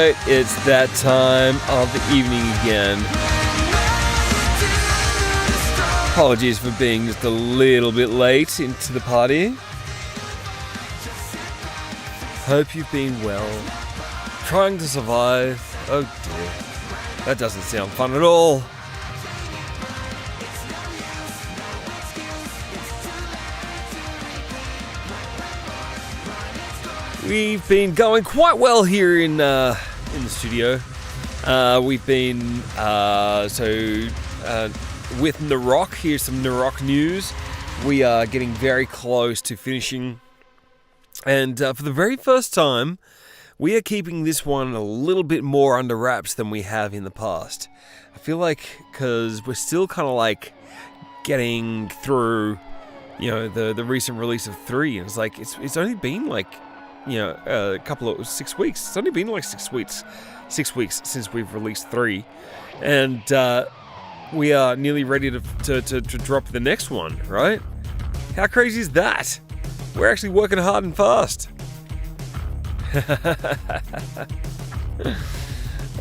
right, it's that time of the evening again. Apologies for being just a little bit late into the party. Hope you've been well. Trying to survive. Oh dear. That doesn't sound fun at all. We've been going quite well here in the studio. We've been with Narok. Here's some Narok news. We are getting very close to finishing, and for the very first time, we are keeping this one a little bit more under wraps than we have in the past. I feel like because we're still kind of like getting through, the recent release of 3. It's like it's only been like, a couple of 6 weeks. It's only been like 6 weeks since we've released 3, and we are nearly ready to drop the next one, right? How crazy is that? We're actually working hard and fast.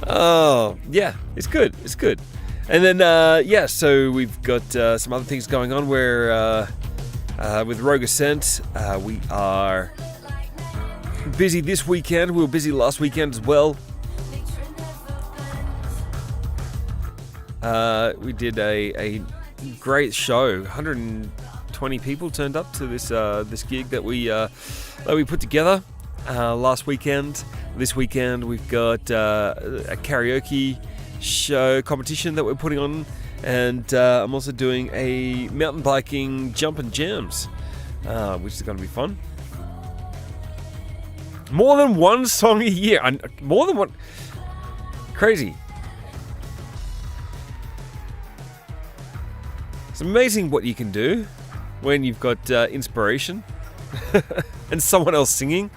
Oh, yeah, it's good. And then, so we've got some other things going on where with Rogue Ascent, we are busy this weekend. We were busy last weekend as well. We did a great show. 120 people turned up to this gig that we put together last weekend. This weekend we've got a karaoke show competition that we're putting on, and I'm also doing a mountain biking jump and jams, which is going to be fun. More than one song a year. More than one. Crazy. It's amazing what you can do when you've got inspiration and someone else singing.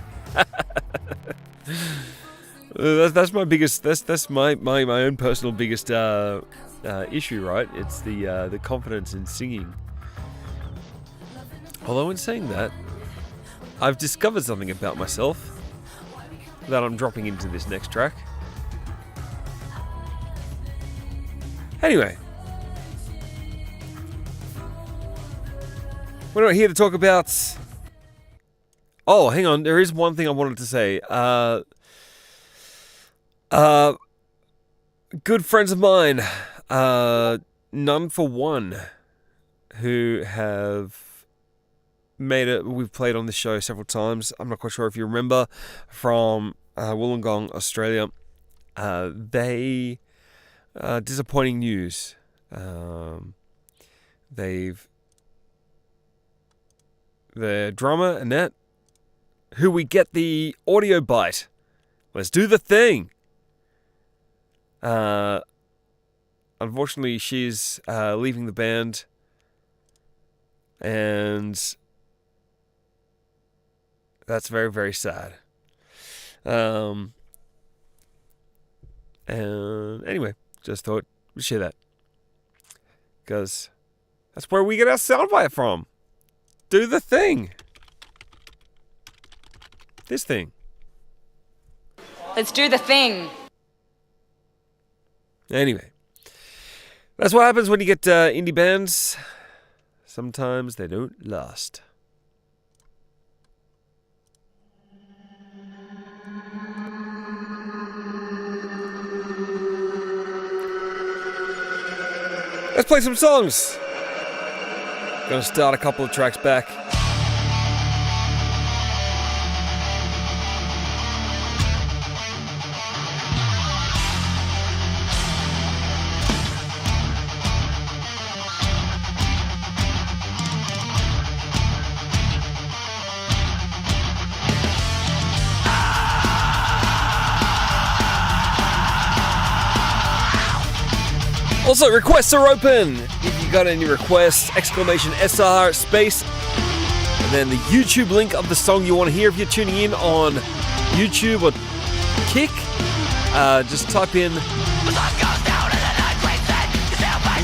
That's my biggest. That's my own personal biggest issue, right? It's the confidence in singing. Although in saying that, I've discovered something about myself that I'm dropping into this next track. Anyway, we're not here to talk about... Oh, hang on. There is one thing I wanted to say. Good friends of mine, None for One, who have made it. We've played on this show several times. I'm not quite sure if you remember, from Wollongong, Australia. They disappointing news. The drummer Annette, who we get the audio bite. Let's do the thing. Unfortunately, she's leaving the band, and that's very, very sad. And anyway, just thought we'd share that, because that's where we get our soundbite from. Do the thing. This thing. Let's do the thing. Anyway, that's what happens when you get indie bands. Sometimes they don't last. Let's play some songs. Gonna start a couple of tracks back. Also, requests are open. If you got any requests, !SR space, and then the YouTube link of the song you want to hear. If you're tuning in on YouTube or Kick, just type in the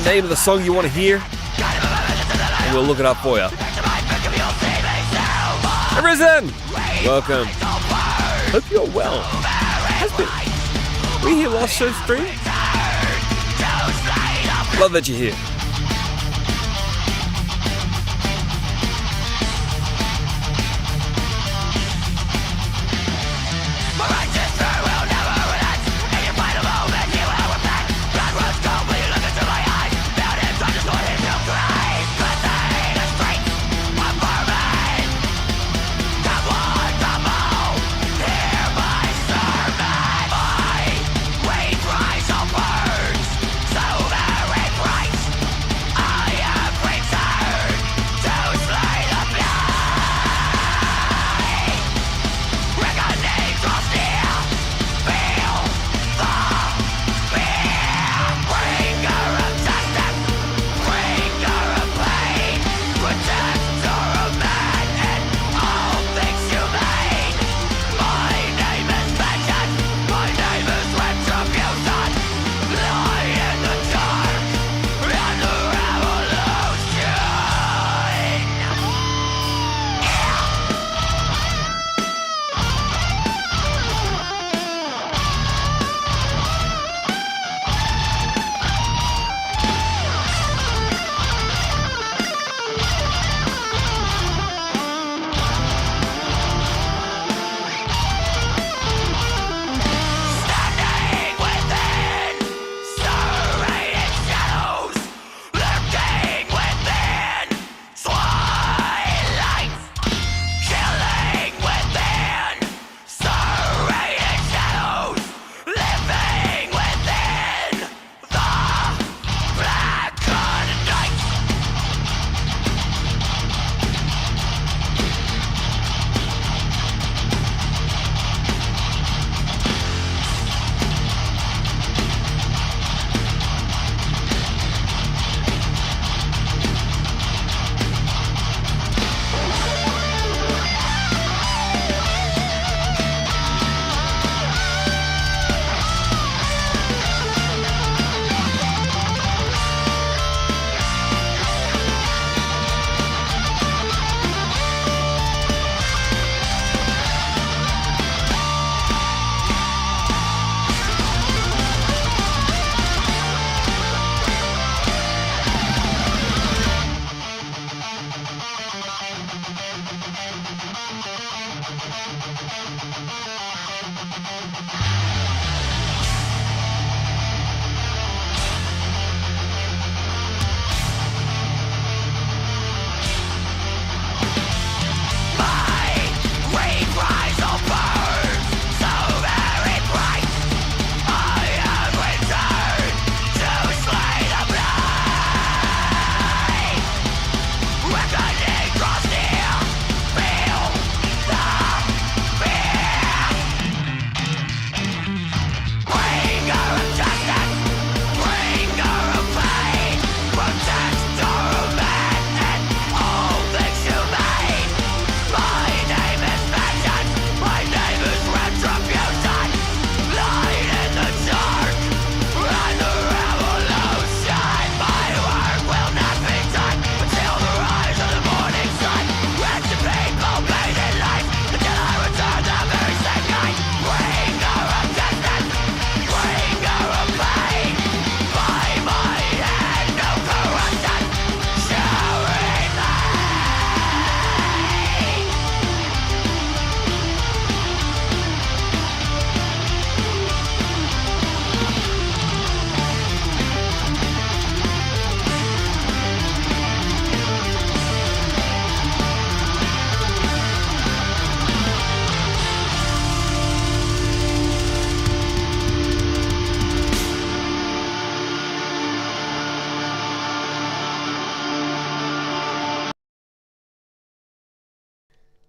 name of the song you want to hear, and we'll look it up for you. Arisen! Welcome. Hope you're well. Has been We here last show stream? Love that you're here.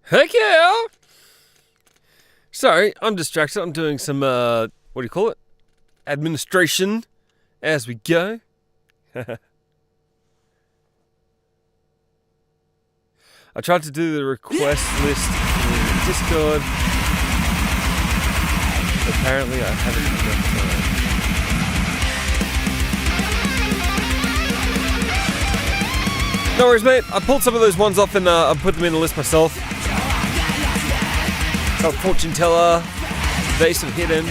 Heck yeah! Sorry, I'm distracted. I'm doing some, what do you call it? Administration as we go. I tried to do the request list in Discord. Apparently I haven't enough time. No worries, mate. I pulled some of those ones off and I put them in the list myself. So Fortune Teller, Base of Hidden.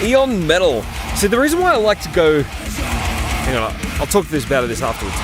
Eon Metal. See, the reason why I like to go... Hang on, I'll talk to this about this afterwards.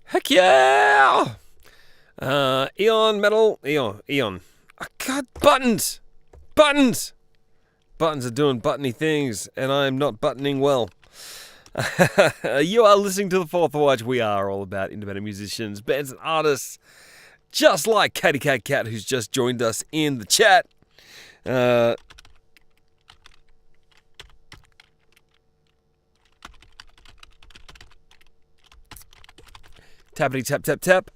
Heck yeah! Eon Metal. Eon. Oh, God, buttons! Buttons! Buttons are doing buttony things, and I'm not buttoning well. You are listening to The Fourth Watch. We are all about independent musicians, bands, and artists, just like Katy Cat Cat, who's just joined us in the chat. Tappity tap tap tap.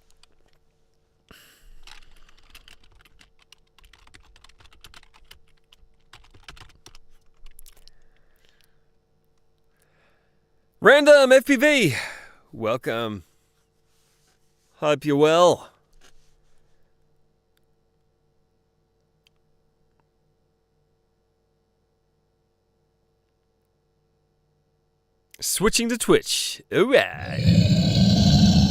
Random FPV, welcome. Hope you're well. Switching to Twitch. Alright.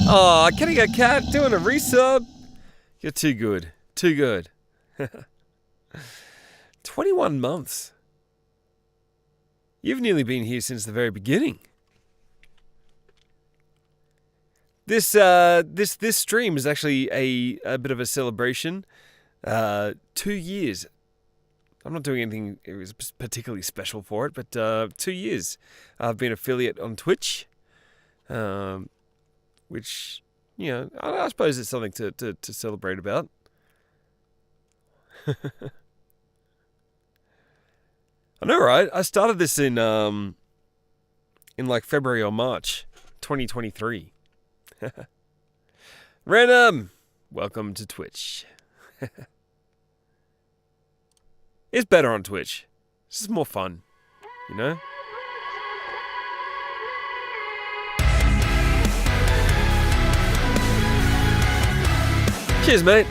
Oh, Kitty Cat Cat doing a resub. You're too good. Too good. 21 months. You've nearly been here since the very beginning. This stream is actually a bit of a celebration. 2 years. I'm not doing anything it was particularly special for it, but 2 years I've been affiliate on Twitch, which, you know, I suppose it's something to celebrate about. I know, right? I started this in like February or March 2023. Random, welcome to Twitch. It's better on Twitch. This is more fun, you know? Cheers, mate.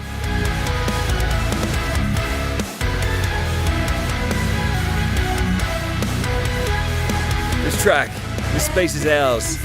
This track, this space is ours.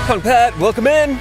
Punk Pat, welcome in.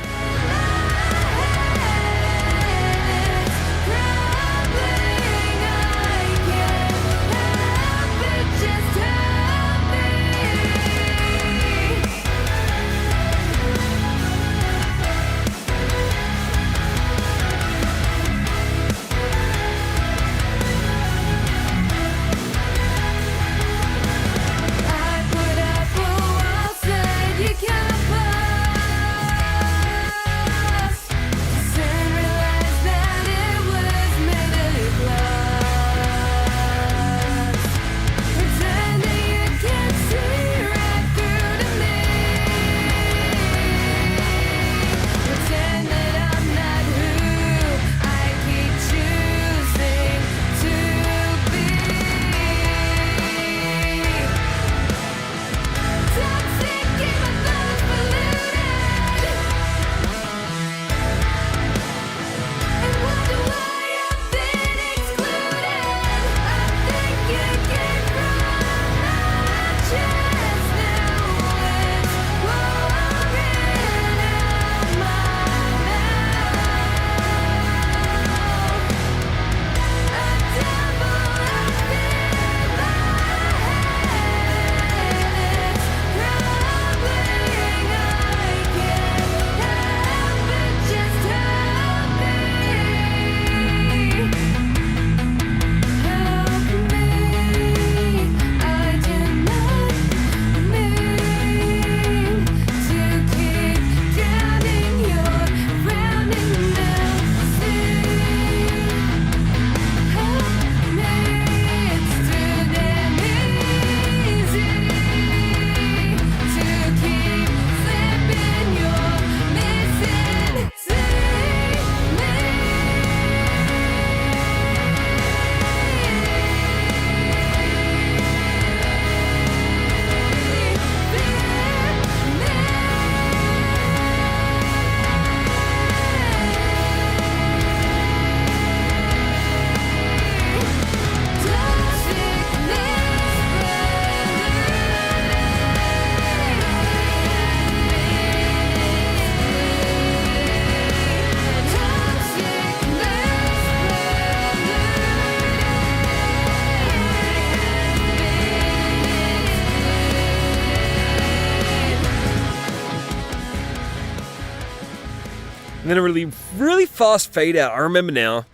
And then a really fast fade out. I remember now.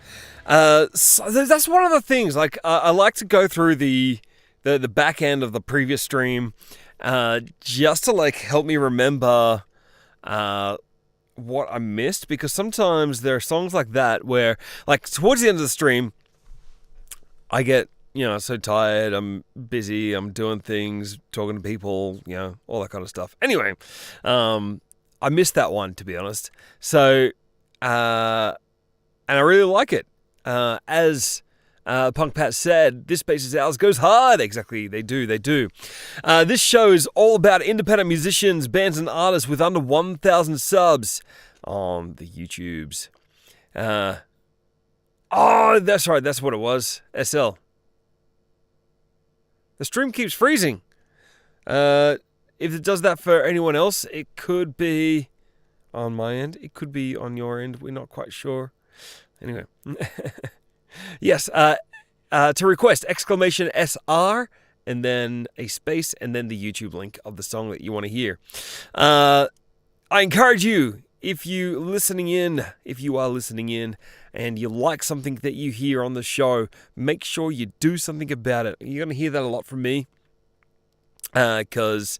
So that's one of the things. Like I like to go through the back end of the previous stream, just to like help me remember what I missed, because sometimes there are songs like that where, like, towards the end of the stream, I get, so tired, I'm busy, I'm doing things, talking to people, all that kind of stuff. Anyway, I missed that one, to be honest. So, and I really like it. As Punk Pat said, This Space Is Ours goes hard. Exactly, they do. This show is all about independent musicians, bands and artists with under 1,000 subs on the YouTubes. Oh, that's right, that's what it was. SL. The stream keeps freezing. If it does that for anyone else, it could be on my end. It could be on your end. We're not quite sure. Anyway. Yes. To request, exclamation SR, and then a space, and then the YouTube link of the song that you want to hear. I encourage you, if you are listening in, and you like something that you hear on the show, make sure you do something about it. You're going to hear that a lot from me. Because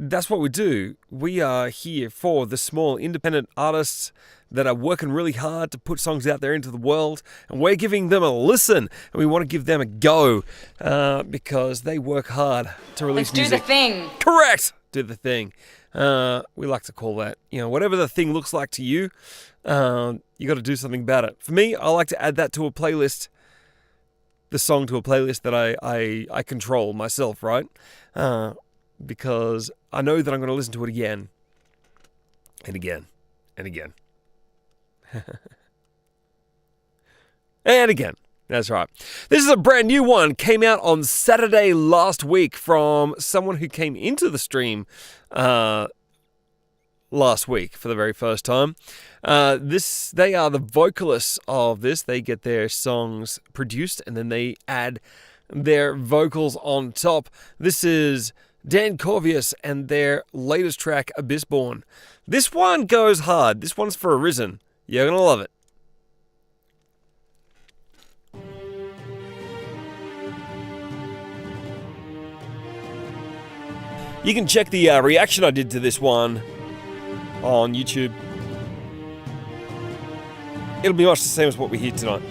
that's what we do. We are here for the small independent artists that are working really hard to put songs out there into the world, and we're giving them a listen, and we want to give them a go, because they work hard to release music. Let's do the thing. Correct! Do the thing. We like to call that, whatever the thing looks like to you, you got to do something about it. For me, I like to add that to a playlist, the song to a playlist that I control myself, right? Because I know that I'm going to listen to it again and again and again. And again. That's right. This is a brand new one. Came out on Saturday last week from someone who came into the stream last week for the very first time. They are the vocalists of this. They get their songs produced and then they add their vocals on top. This is Dan Corvius and their latest track, Abyssborn. This one goes hard. This one's for Arisen. You're going to love it. You can check the reaction I did to this one on YouTube. It'll be much the same as what we hear tonight.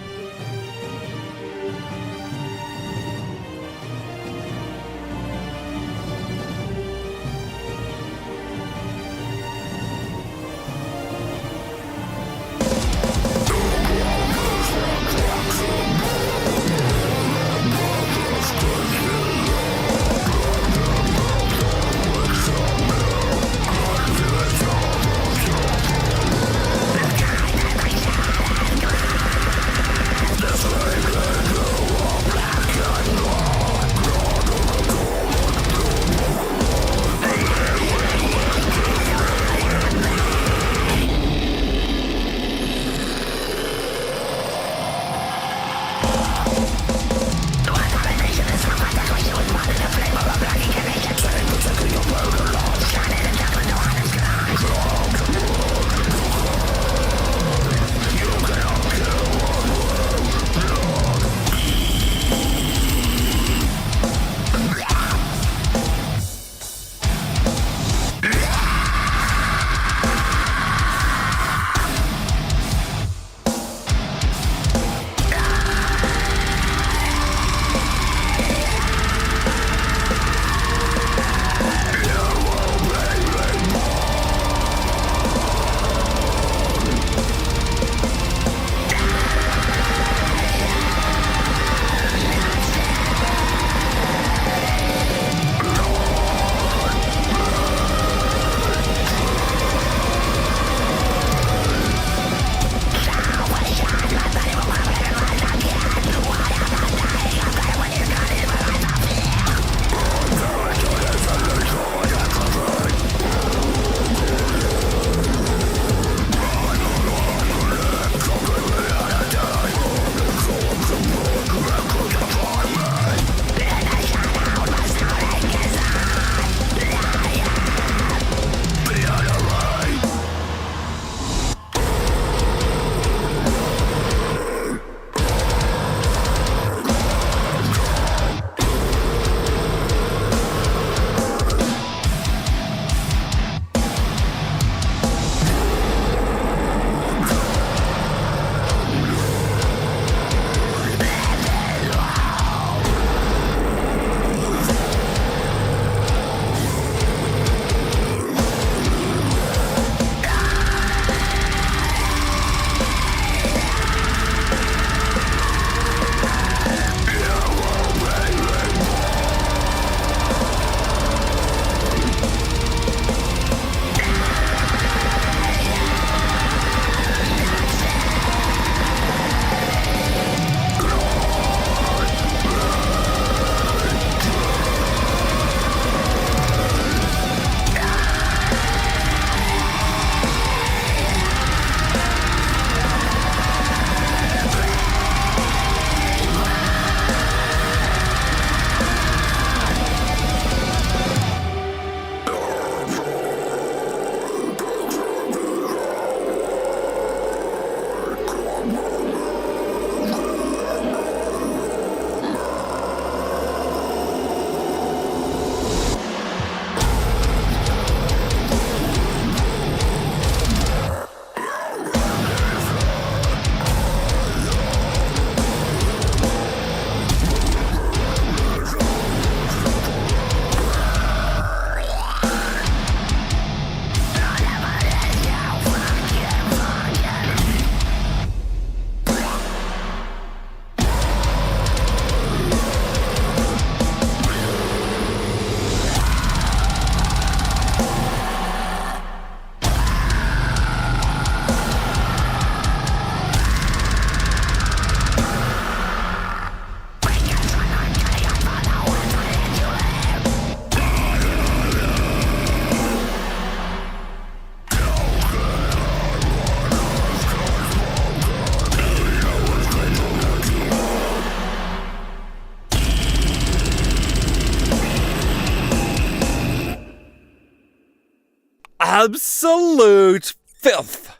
absolute filth.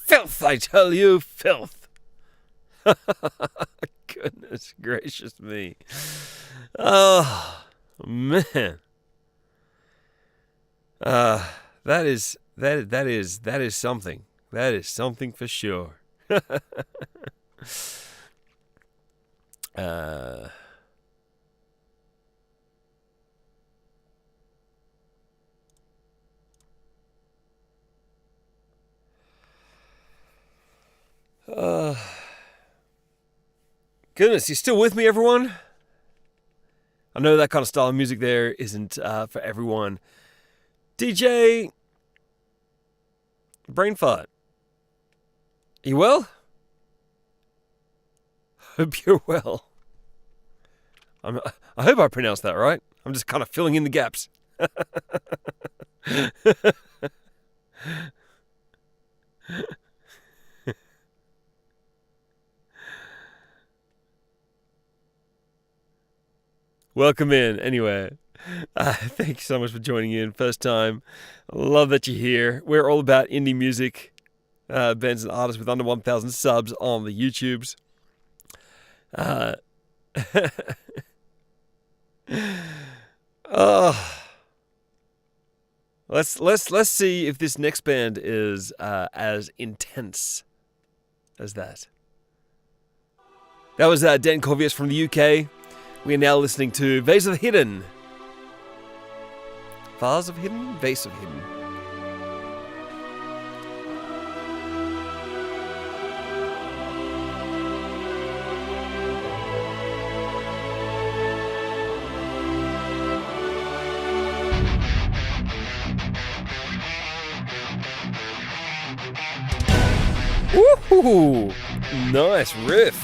Filth, I tell you, filth. Goodness gracious me. Oh, man. That is something. That is something for sure. Goodness, you still with me, everyone? I know that kind of style of music there isn't for everyone. DJ Brain Fart, you well? Hope you're well. I hope I pronounced that right. I'm just kind of filling in the gaps. Welcome in, anyway. Thank you so much for joining in. First time. Love that you're here. We're all about indie music, bands and artists with under 1,000 subs on the YouTubes. Let's see if this next band is as intense as that. That was Dan Corvius from the UK. We are now listening to Vase of Hidden. Vase of Hidden? Vase of Hidden. Woohoo! Nice riff.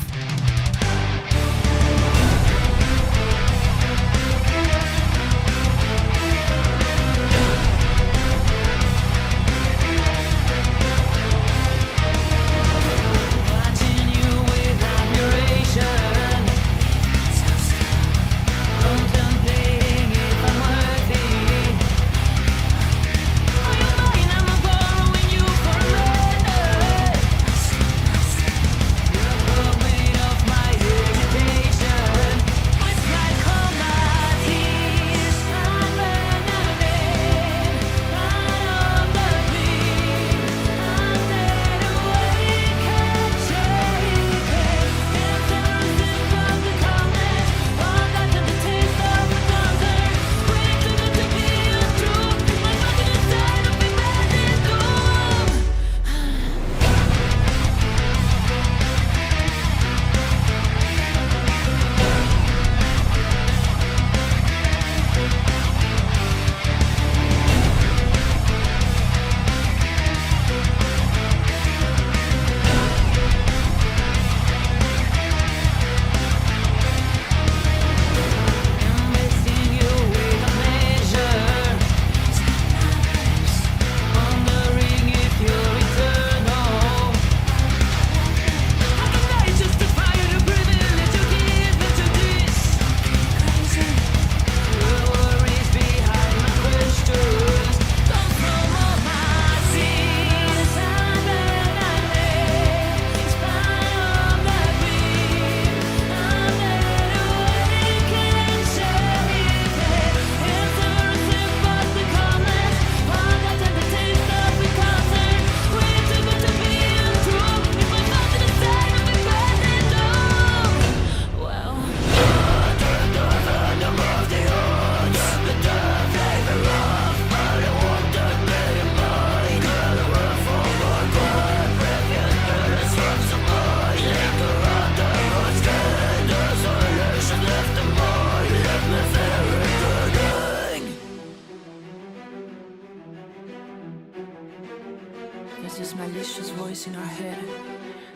There's this malicious voice in our head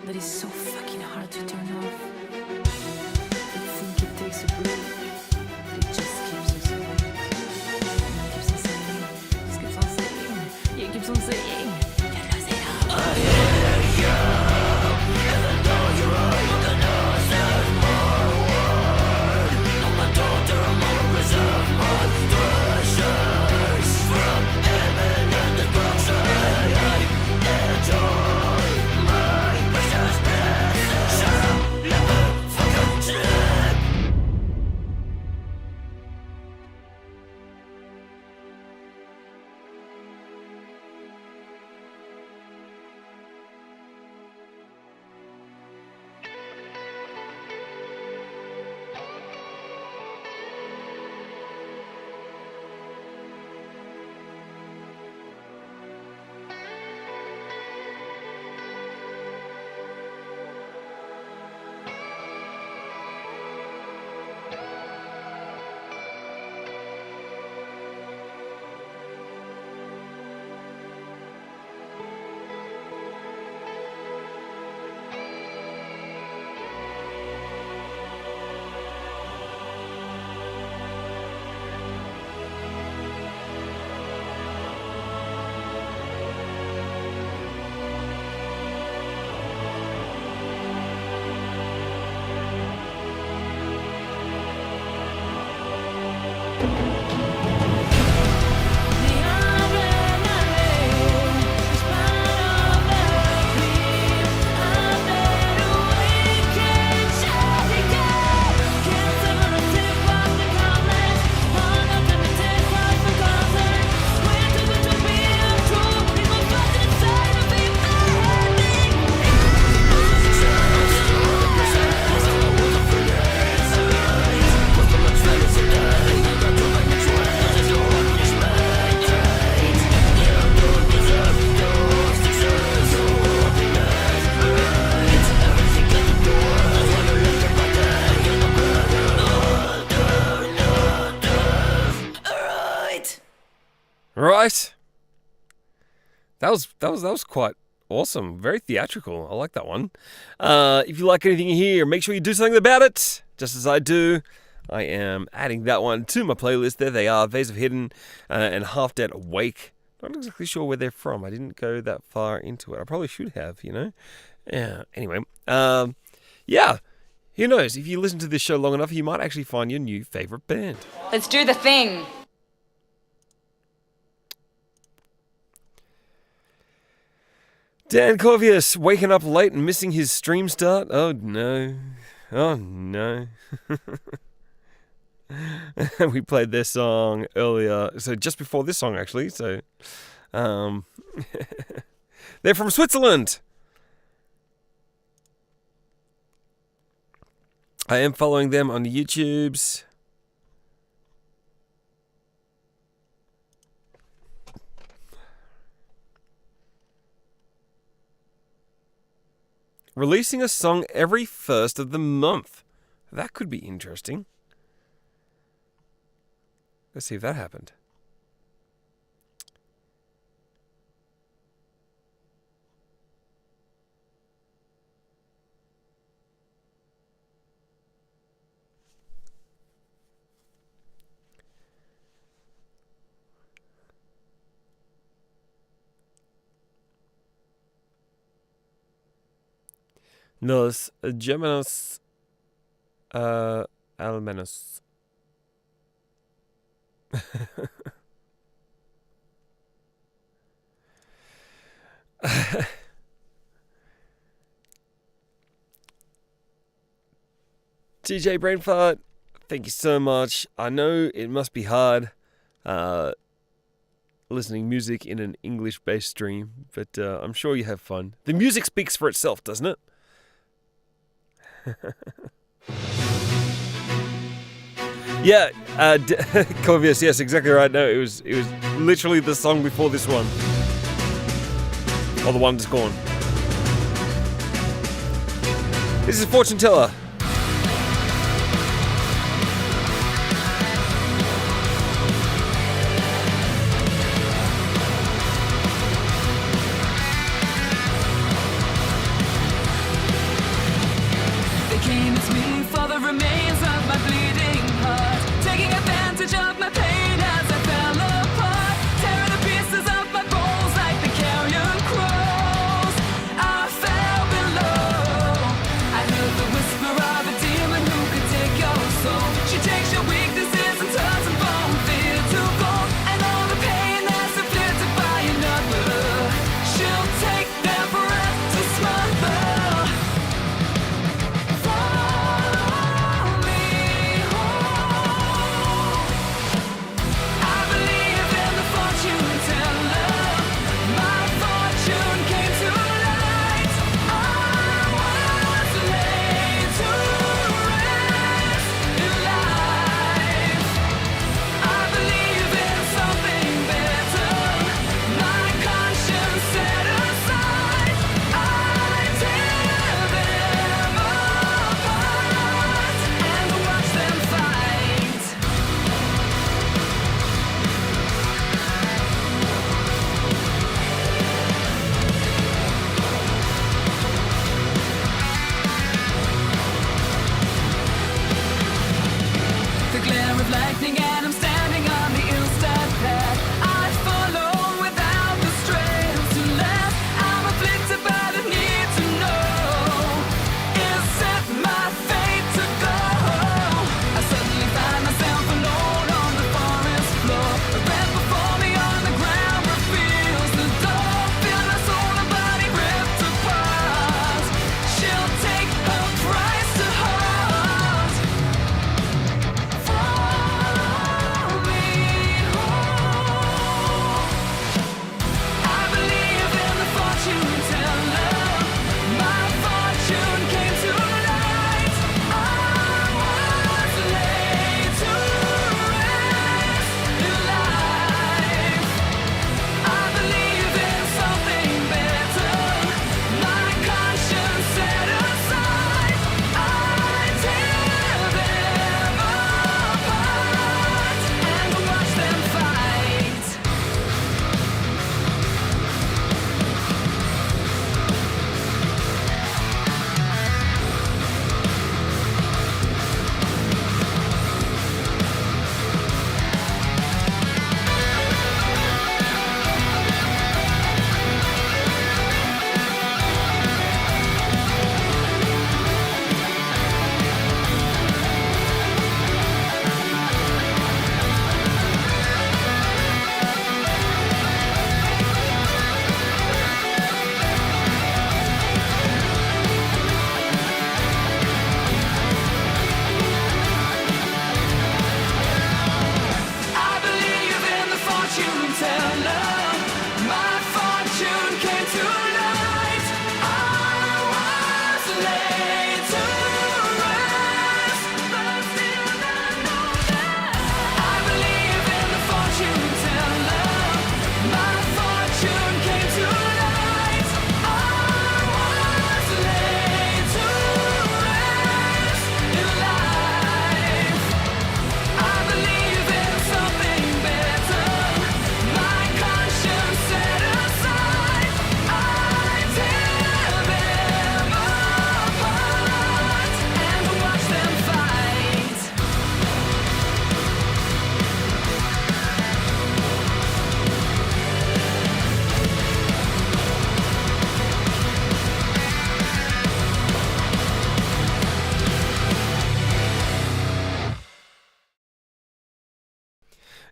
that is so fucking hard to turn off. We think it takes a break, but it just keeps us awake. And it keeps on saying, just keeps on saying, it keeps on saying, get us it up. I hear you, even though you're right, you cannot say more word. I'm a daughter, I'm a reserve, my treasures from heaven and the ground. right. That was quite awesome. Very theatrical. I like that one. If you like anything you hear, make sure you do something about it. Just as I do. I am adding that one to my playlist. There they are. Vase of Hidden and Half Dead Awake. Not exactly sure where they're from. I didn't go that far into it. I probably should have, Yeah. Anyway. Yeah. Who knows? If you listen to this show long enough, you might actually find your new favorite band. Let's do the thing. Dan Corvius waking up late and missing his stream start. Oh no. Oh no. We played their song earlier, so just before this song actually. So, they're from Switzerland. I am following them on YouTube's. Releasing a song every first of the month. That could be interesting. Let's see if that happened. Los Germanos Almenos. TJ Brainfart, thank you so much. I know it must be hard listening music in an English-based stream, but I'm sure you have fun. The music speaks for itself, doesn't it? Yeah, Corvius, yes, exactly right. No, it was literally the song before this one. Or the one that's gone. This is Fortune Teller. They came at me for the remains of my bleeding heart, taking advantage of my pain as I fell apart, tearing the pieces of my bones like the carrion crows. I fell below. I heard the whisper of a demon who could take your soul. She takes your weaknesses and turns them from fear to gold, and all the pain that's inflicted by another, she'll take their breath to smother. The glare of lightning and I'm standing on the ill-starred path. I follow without the strength to last. I'm afflicted by the need to know, is it my fate to go? I suddenly find myself alone on the forest floor. A breath before me on the ground reveals the door. Feel my soul and body ripped apart. She'll take her price to heart. Follow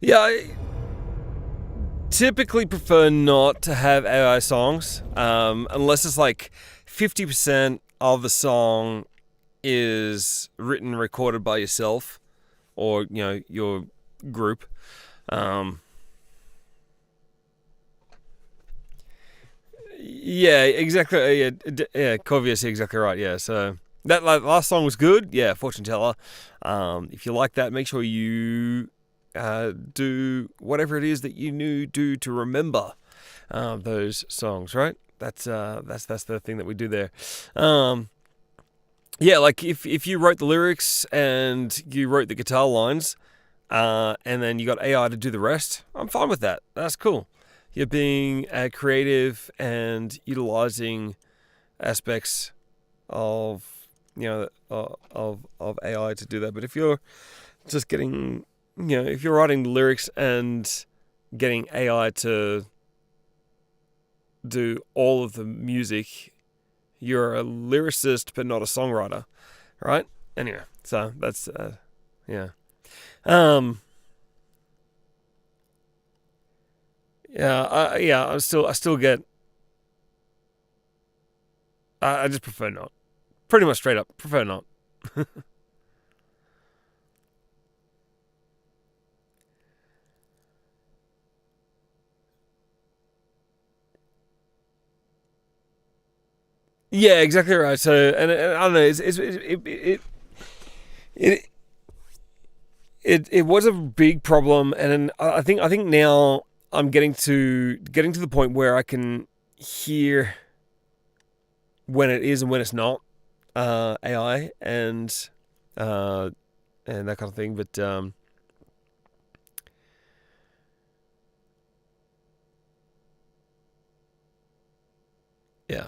Yeah, I typically prefer not to have AI songs, unless it's like 50% of the song is written and recorded by yourself or your group. Yeah, exactly. Yeah, Corvius, exactly right. Yeah, so that last song was good. Yeah, Fortune Teller. If you like that, make sure you do whatever it is that you do to remember those songs. Right? That's the thing that we do there. Yeah, like if you wrote the lyrics and you wrote the guitar lines, and then you got AI to do the rest, I'm fine with that. That's cool. You're being creative and utilizing aspects of of AI to do that. But if you're just getting, if you're writing the lyrics and getting AI to do all of the music, you're a lyricist but not a songwriter, right? Anyway, so that's yeah. I still get. I just prefer not. Pretty much straight up, prefer not. Yeah, exactly right. So, and I don't know, it was a big problem, and I think now I'm getting to the point where I can hear when it is and when it's not AI and that kind of thing. But yeah.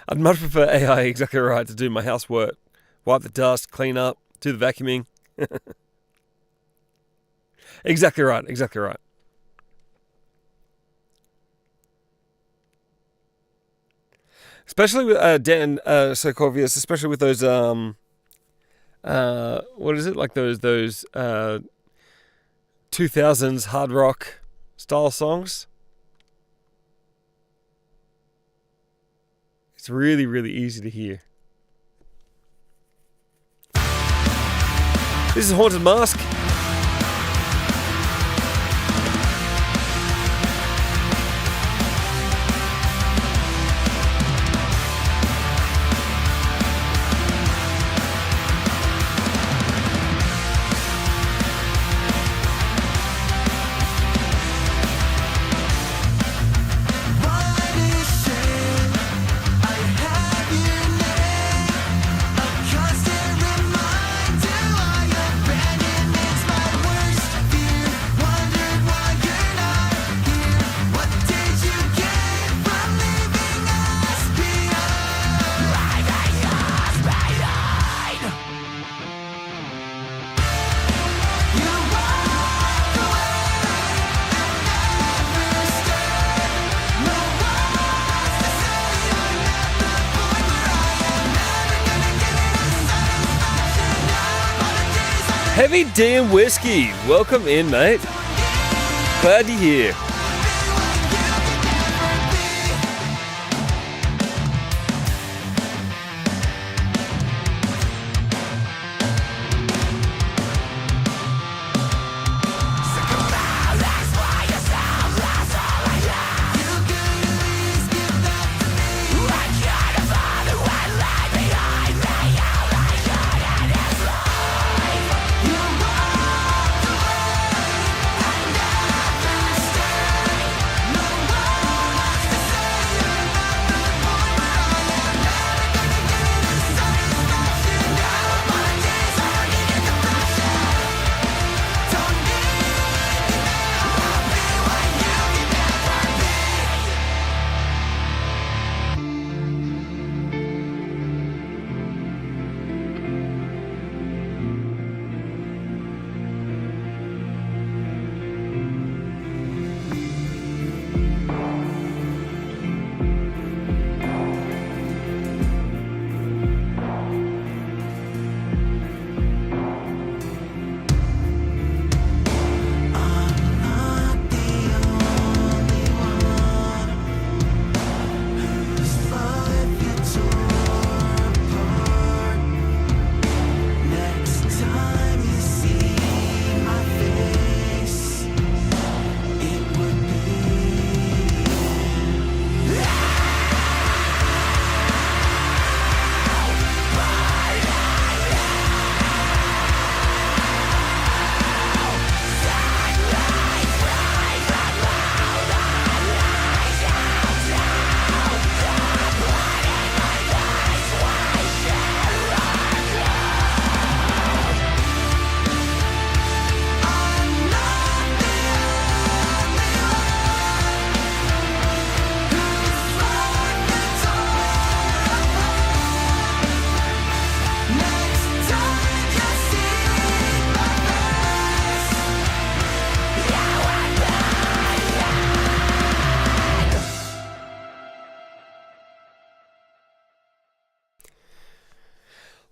I'd much prefer AI, exactly right, to do my housework, wipe the dust, clean up, do the vacuuming. Exactly right, exactly right. Especially with Dan Sokovius, especially with those what is it, like those 2000s hard rock style songs. It's really, really easy to hear. This is Haunted Mask. Heavy D and Whiskey, welcome in, mate. Glad you're here.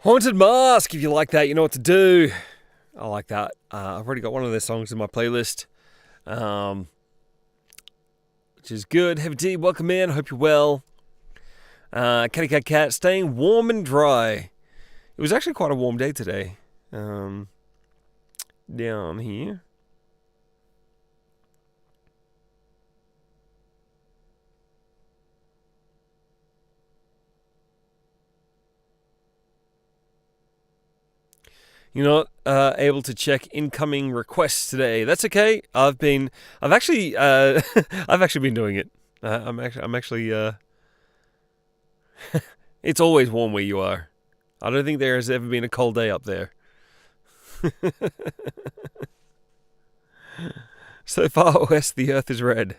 Haunted Mask, if you like that, you know what to do. I like that. I've already got one of their songs in my playlist, which is good. Heavy D, welcome in. Hope you're well. Catty Cat Cat, staying warm and dry. It was actually quite a warm day today. Down here. You're not able to check incoming requests today. That's okay. I've actually been doing it. I'm actually. It's always warm where you are. I don't think there has ever been a cold day up there. So far west, the earth is red.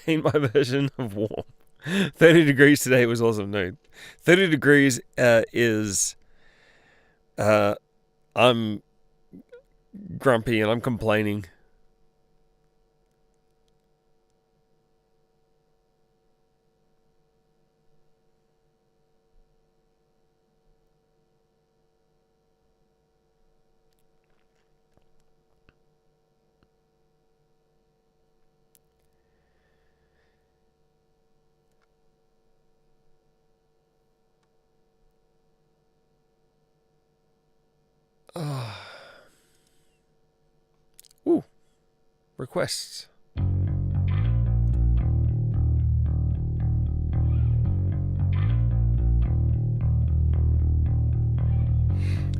Ain't my version of warm. 30 degrees today was awesome. No, 30 degrees is... I'm grumpy and I'm complaining. Ooh, requests.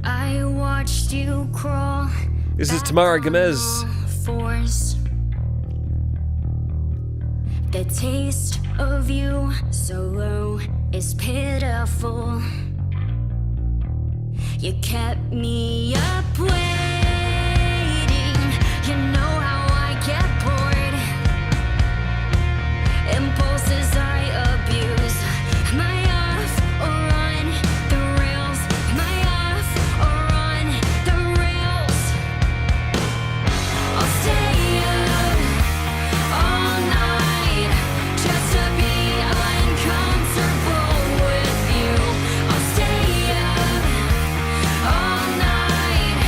I watched you crawl. This is Tamara Gomez. Force. The taste of you so low is pitiful. You kept me up waiting. You know how I get bored. Impulses I abuse. Am I off or on the rails? Am I off or on the rails? I'll stay up all night just to be uncomfortable with you. I'll stay up all night.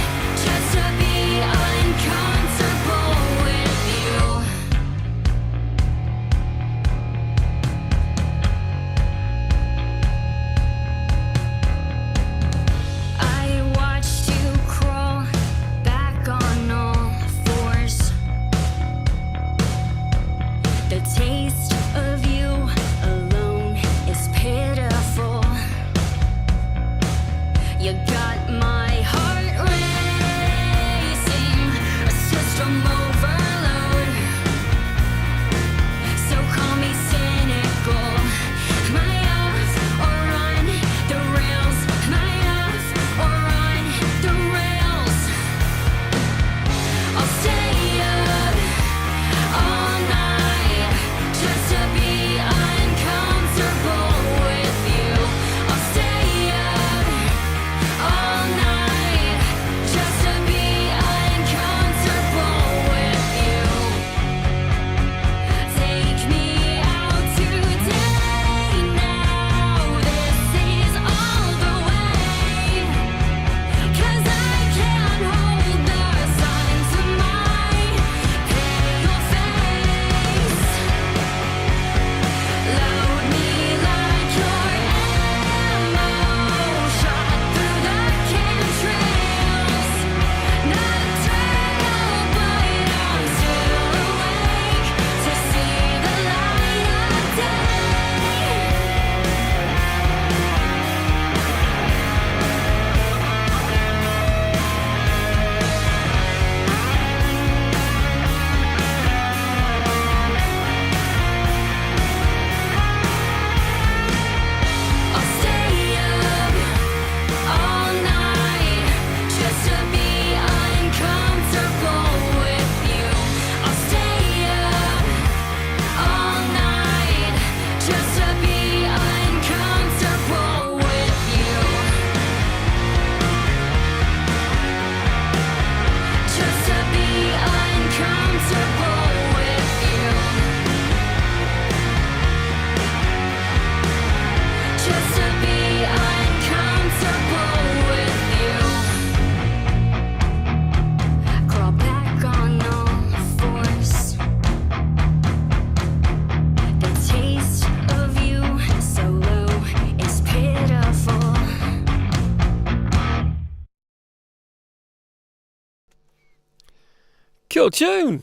Cool tune.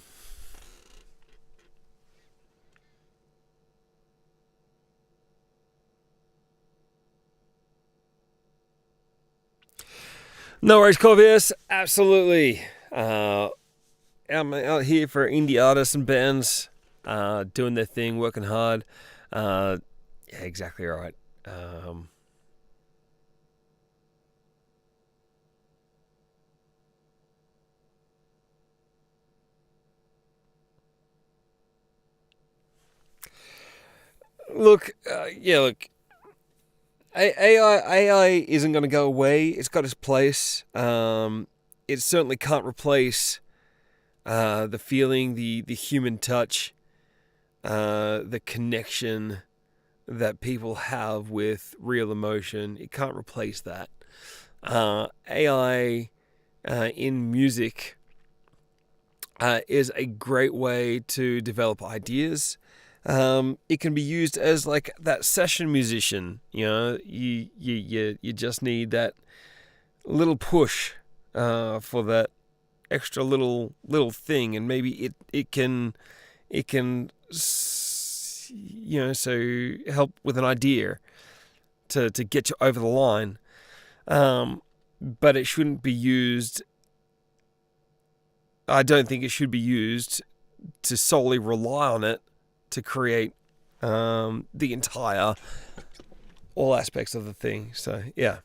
No worries, Corvius. Absolutely. I'm out here for indie artists and bands doing their thing, working hard. Yeah, exactly right. Look, AI isn't going to go away. It's got its place. It certainly can't replace the feeling, the human touch, the connection that people have with real emotion. It can't replace that. AI in music is a great way to develop ideas. It can be used as like that session musician. You know, you just need that little push for that extra little thing, and maybe it can so help with an idea to get you over the line. But it shouldn't be used. I don't think it should be used to solely rely on it to create the entire, all aspects of the thing. So, yeah.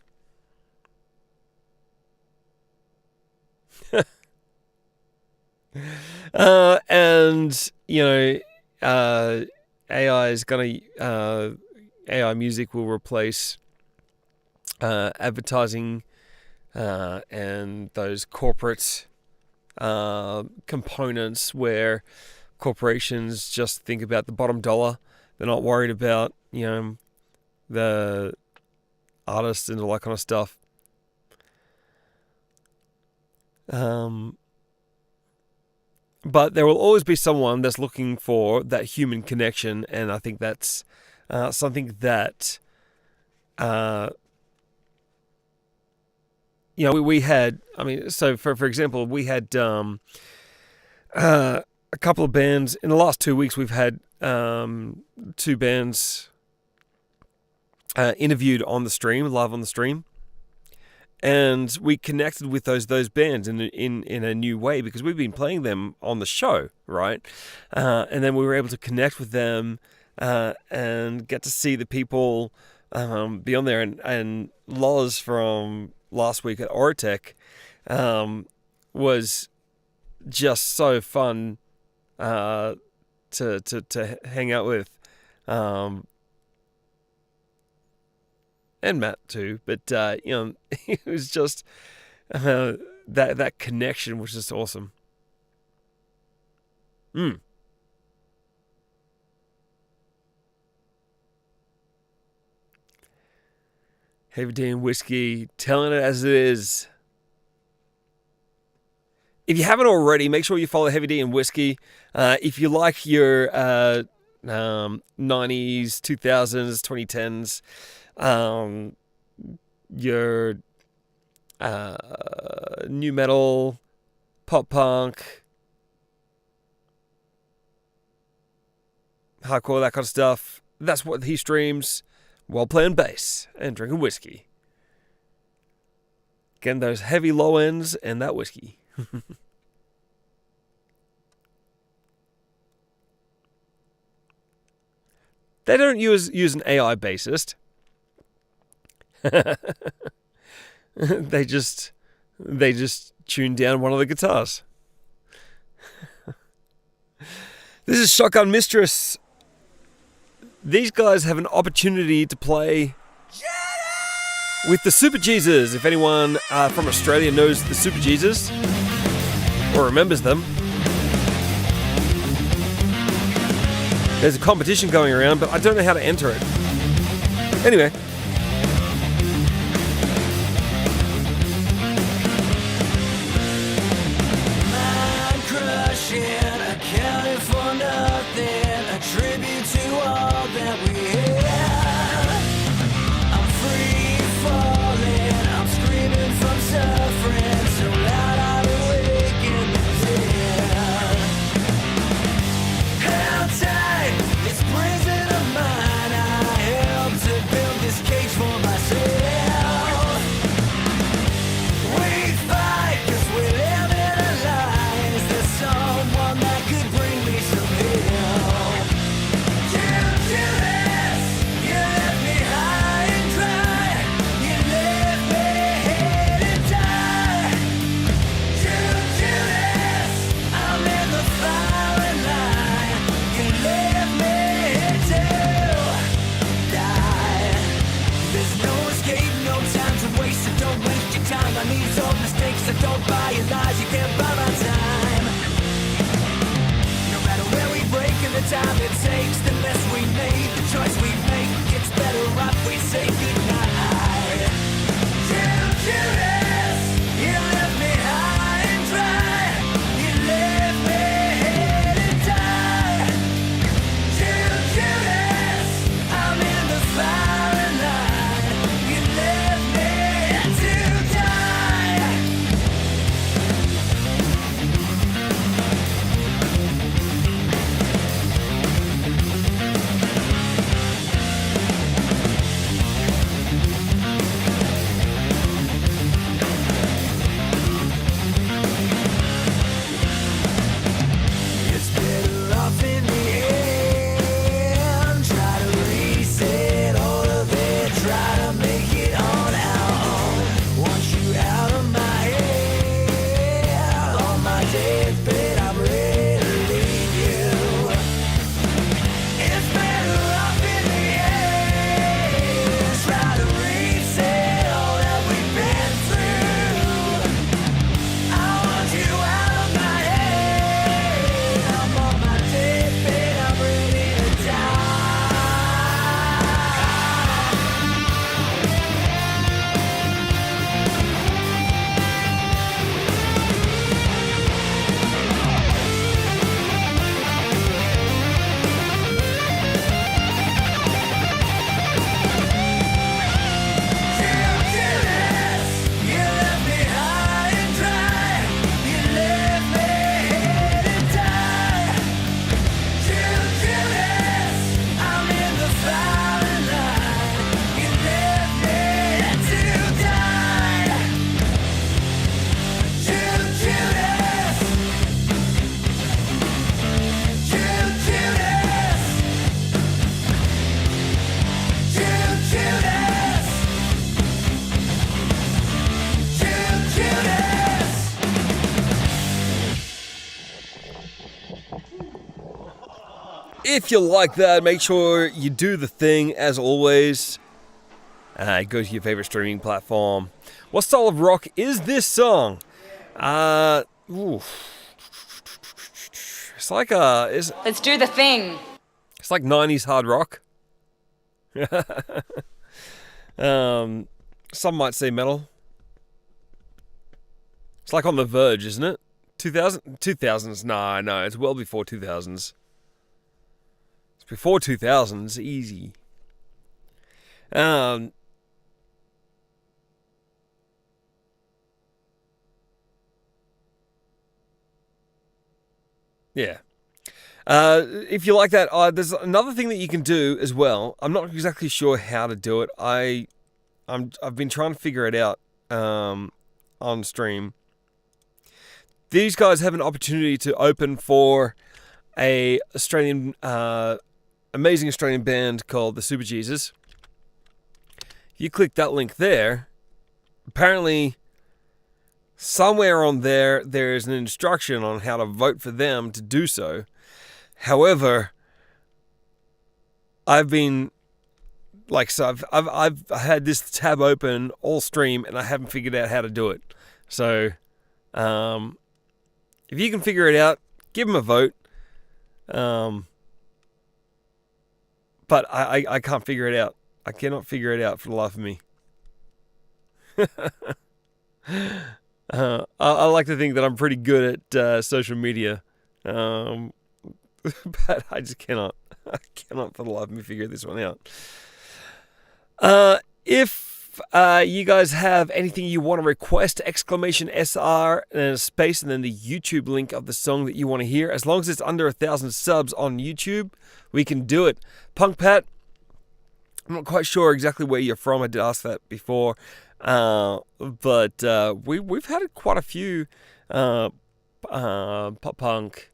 And, AI is going to, AI music will replace advertising and those corporate components where corporations just think about the bottom dollar. They're not worried about, the artists and all that kind of stuff. But there will always be someone that's looking for that human connection, and I think that's something that we had. I mean, so for example, we had a couple of bands in the last 2 weeks. We've had 2 bands interviewed on the stream, live on the stream. And we connected with those bands in a new way because we've been playing them on the show, right? And then we were able to connect with them and get to see the people be on there. And Loz from last week at Orotech was just so fun to hang out with. And Matt too, but it was just that connection was just awesome. Heavy D and Whiskey, telling it as it is. If you haven't already, make sure you follow Heavy D and Whiskey. If you like your 90s, 2000s, 2010s. Your new metal, pop punk, hardcore, that kind of stuff. That's what he streams while playing bass and drinking whiskey. Getting those heavy low ends and that whiskey. They don't use an AI bassist. They just tuned down one of the guitars. This is Shotgun Mistress. These guys have an opportunity to play with the Super Jesus. If anyone from Australia knows the Super Jesus or remembers them, there's a competition going around, but I don't know how to enter it. Anyway. Suffering so loud I'm awakened. Yeah. deathbed, I'm ready to leave you. It's better off in the end. Try to reset all that we've been through. I want you out of my head. I'm on my deathbed, I'm ready to die. Judas, you left me high and dry. You left me headed die. Judas, I'm in the firing line. You left me to die. Judas, Judas, Judas, Judas. If you like that, make sure you do the thing as always. Go to your favorite streaming platform. What style of rock is this song? It's like Let's do the thing. it's like 90s hard rock. Some might say metal. It's like On the Verge, isn't it? 2000s? No, it's well before 2000s. It's before 2000s, easy. Yeah. If you like that, there's another thing that you can do as well. I'm not exactly sure how to do it. I've been trying to figure it out on stream. These guys have an opportunity to open for a amazing Australian band called the Super Jesus. You click that link there. Apparently, somewhere on there is an instruction on how to vote for them to do so. However, I've had this tab open all stream and I haven't figured out how to do it. So, if you can figure it out, give them a vote. But I can't figure it out. I cannot figure it out for the life of me. I like to think that I'm pretty good at social media. But I just cannot. I cannot for the life of me figure this one out. If you guys have anything you want to request, !SR and a space and then the YouTube link of the song that you want to hear. As long as it's under 1,000 subs on YouTube, we can do it. Punk Pat, I'm not quite sure exactly where you're from. I did ask that before. But we've had quite a few pop punk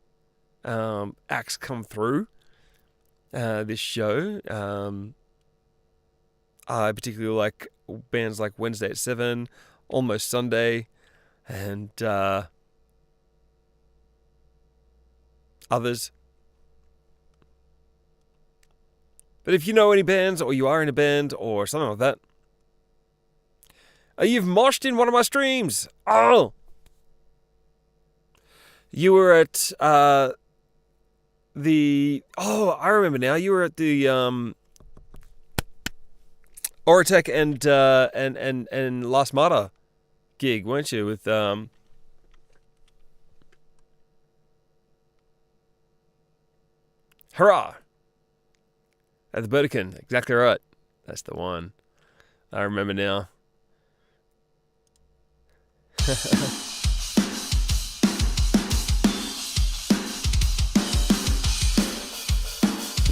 acts come through this show. I particularly like bands like Wednesday at 7, Almost Sunday, and others. But if you know any bands, or you are in a band, or something like that, you've moshed in one of my streams. Oh! You were at I remember now. You were at the Oratech and Last Mata gig, weren't you? With Hurrah! At the Burdekin. Exactly right. That's the one. I remember now.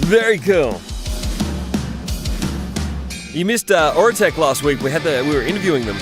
Very cool. You missed Oratech last week. We were interviewing them.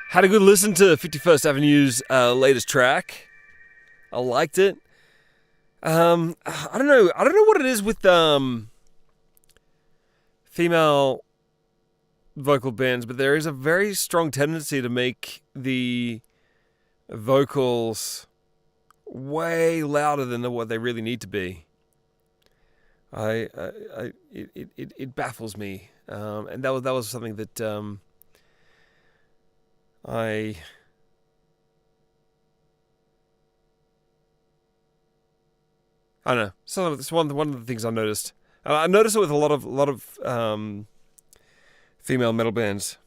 Had a good listen to 51st Avenue's latest track. I liked it. I don't know what it is with female vocal bands, but there is a very strong tendency to make the vocals way louder than what they really need to be. It baffles me, and that was something that I don't know. So it's one of the things I noticed. I noticed it with a lot of female metal bands,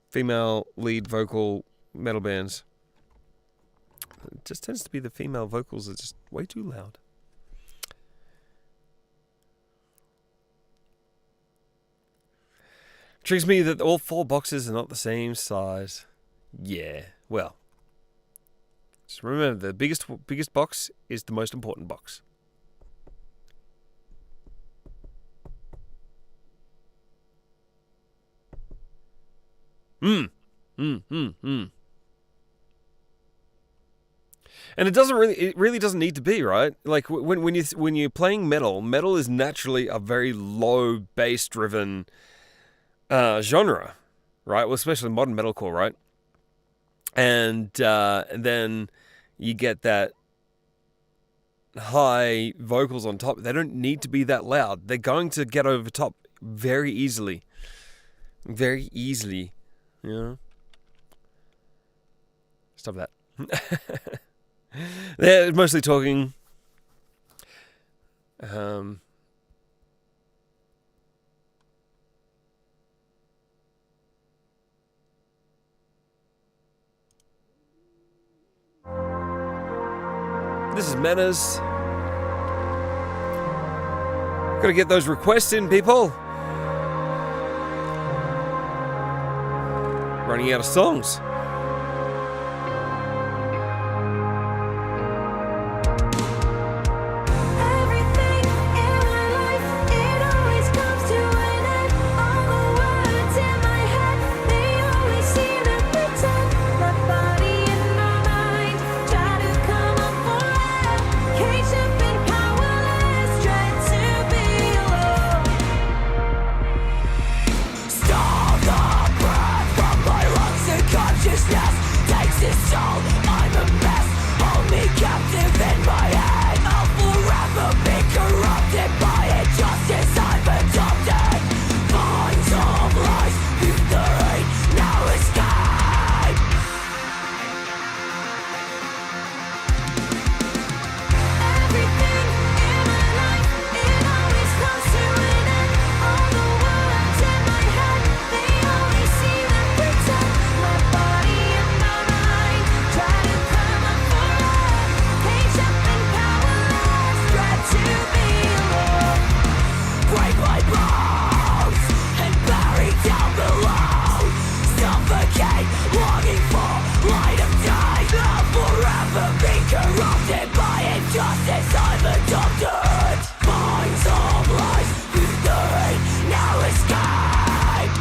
female lead vocal metal bands. It just tends to be the female vocals are just way too loud. Intrigues me that all 4 boxes are not the same size. Yeah, well, just remember the biggest box is the most important box. And it really doesn't need to be, right? Like when you're playing metal is naturally a very low bass driven genre, right? Well, especially modern metalcore, right? And then you get that high vocals on top. They don't need to be that loud. They're going to get over top very easily. Very easily, you know? Stop that. They're mostly talking. This is Menace. Gotta get those requests in, people. Running out of songs. Everything in my life, it always comes to an end. All the words in my head, they always seem to pretend. My body and my mind try to come up for air. Caged up and powerless, tried to be alone. Stop the breath from my lungs. The consciousness takes its toll. I'm a mess, hold me captive in my head. I'll forever be corrupted by injustice I've adopted. Minds of lies, if there ain't no escape. Everything in my life, it always comes to an end. All the words in my head, they always seem to pretend. My body and my mind try to come up for air. Caged up and powerless, try to be alone. Break my bones and bury down below. Suffocate, longing for light of day. I'll forever be corrupted by injustice I've adopted. Minds of lies, if there ain't no escape.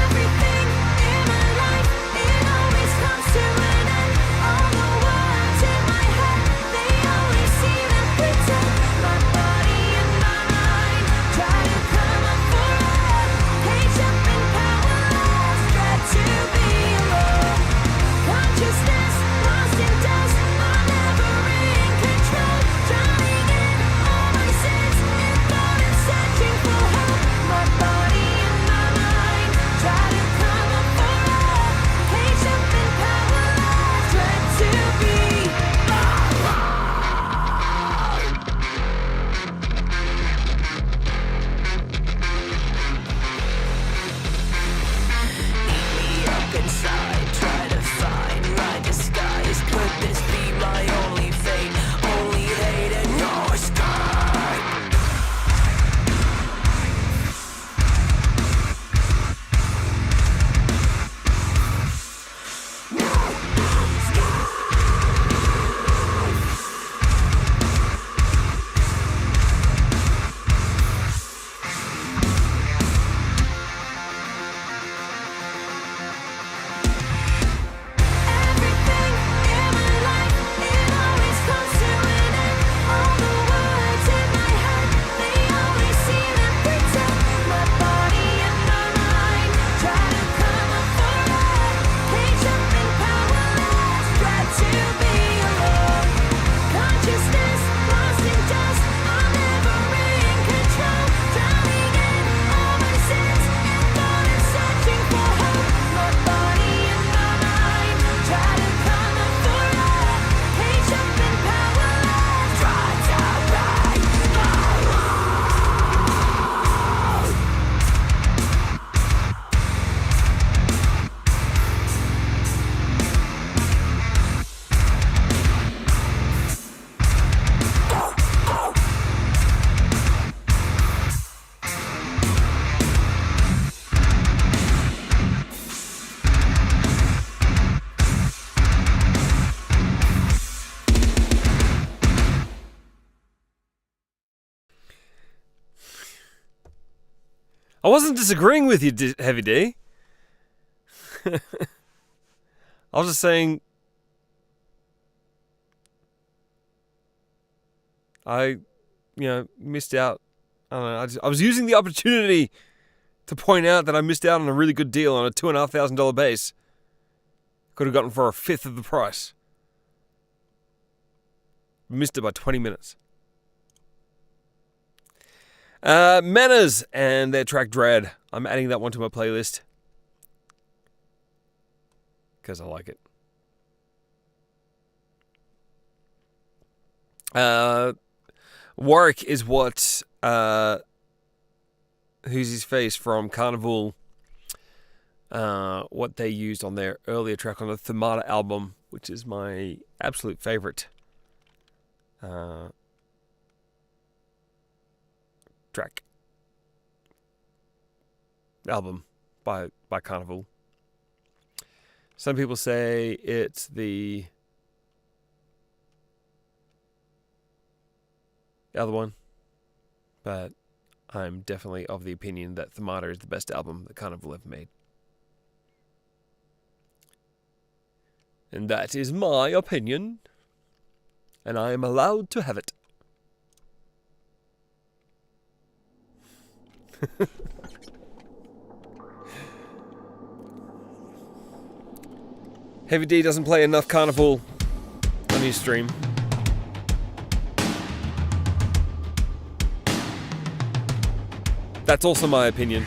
Everything in my life, it always comes to an end. All the words in my head, they always seem to pretend. My body and my mind try to come up for air. Caged up and powerless, try to be alone. Consciousness lost I wasn't disagreeing with you, Heavy D. I was just saying I missed out. I don't know. I was using the opportunity to point out that I missed out on a really good deal on a $2,500 base. Could have gotten for a fifth of the price. Missed it by 20 minutes. Manners and their track Dread. I'm adding that one to my playlist. Because I like it. Warwick is what Who's His Face from Carnival, what they used on their earlier track on the Themata album, which is my absolute favourite track album by Carnival. Some people say it's the other one, but I'm definitely of the opinion that Themata is the best album that Carnival ever made. And that is my opinion, and I am allowed to have it. Heavy D doesn't play enough Carnival on his stream. That's also my opinion.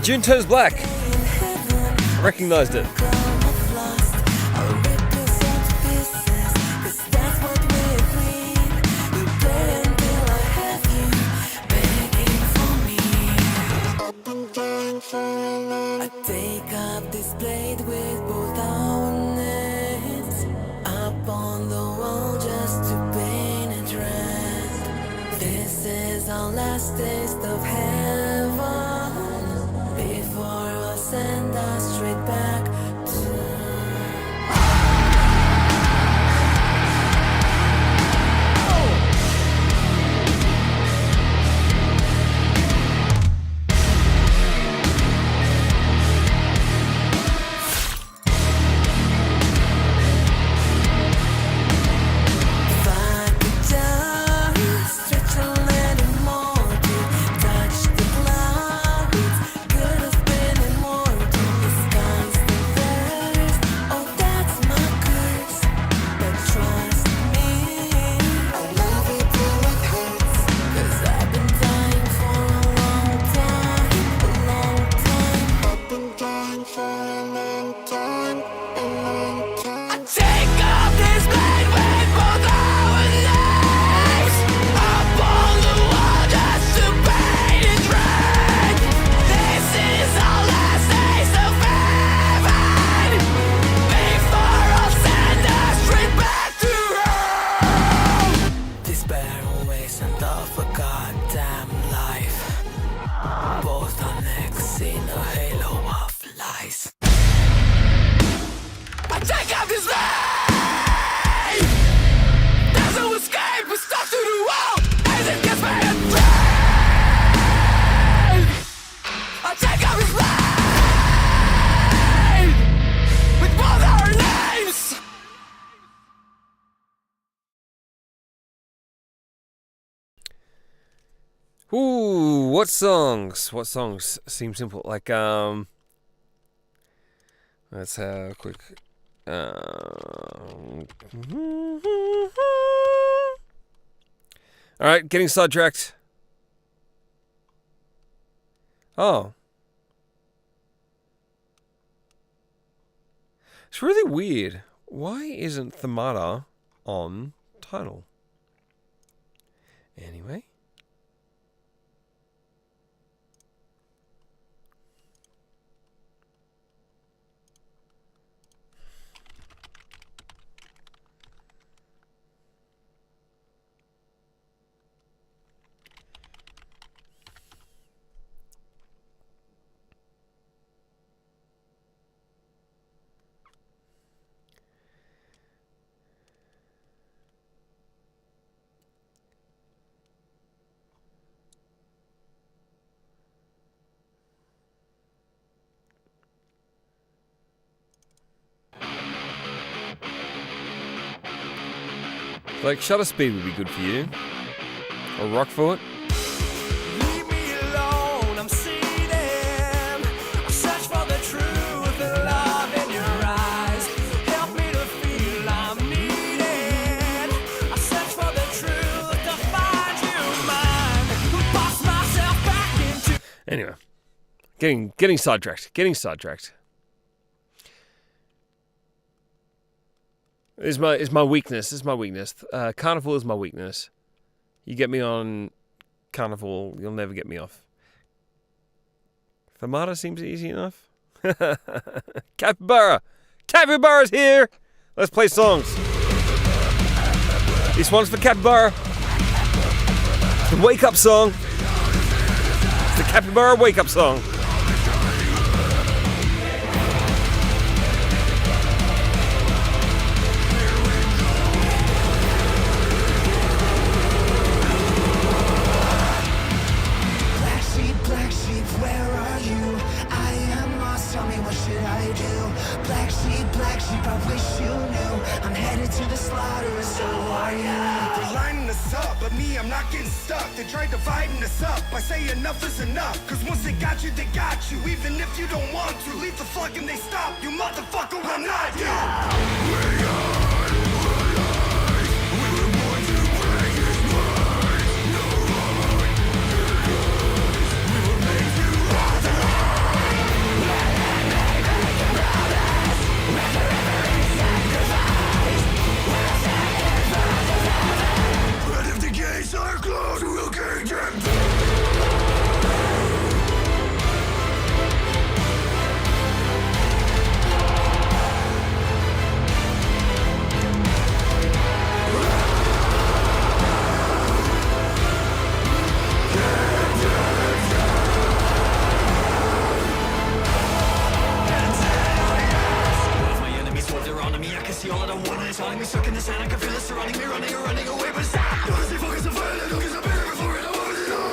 June Turns Black. I recognised it. I take up this blade with both our names up on the wall just to penetrate. This is our last taste of heaven before I'll send us straight back to. Ooh, what songs? What songs seem simple? Like, let's have a quick. Alright, getting sidetracked. Oh. It's really weird. Why isn't Themata on Tidal? Anyway. Like Shutter Speed would be good for you. Or Rockfort. Leave me alone, I'm seeding. I search for the truth and love in your eyes. Help me to feel I'm needed. I search for the truth to find you mine. Box myself back into. Anyway. Getting sidetracked. Is my weakness. Carnival is my weakness. You get me on Carnival, you'll never get me off. Fermata seems easy enough. Capybara! Capybara's here! Let's play songs. This one's for Capybara. The wake up song. It's the Capybara wake up song. Black sheep, where are you? I am lost, tell me what should I do? Black sheep, I wish you knew. I'm headed to the slaughter, so are you? They're lining us up, but me, I'm not getting stuck. They tried dividing us up. I say enough is enough. Cause once they got you, even if you don't want to. Leave the fuck and they stop. You motherfucker will not do. But if the gates are closed, we'll get them. My enemies what they're on me. I can see all of the one it's on me. Stuck in the sand, I can feel it surrounding me, running away, but stop. Don't stay focused on fire, look at the better before it over the door.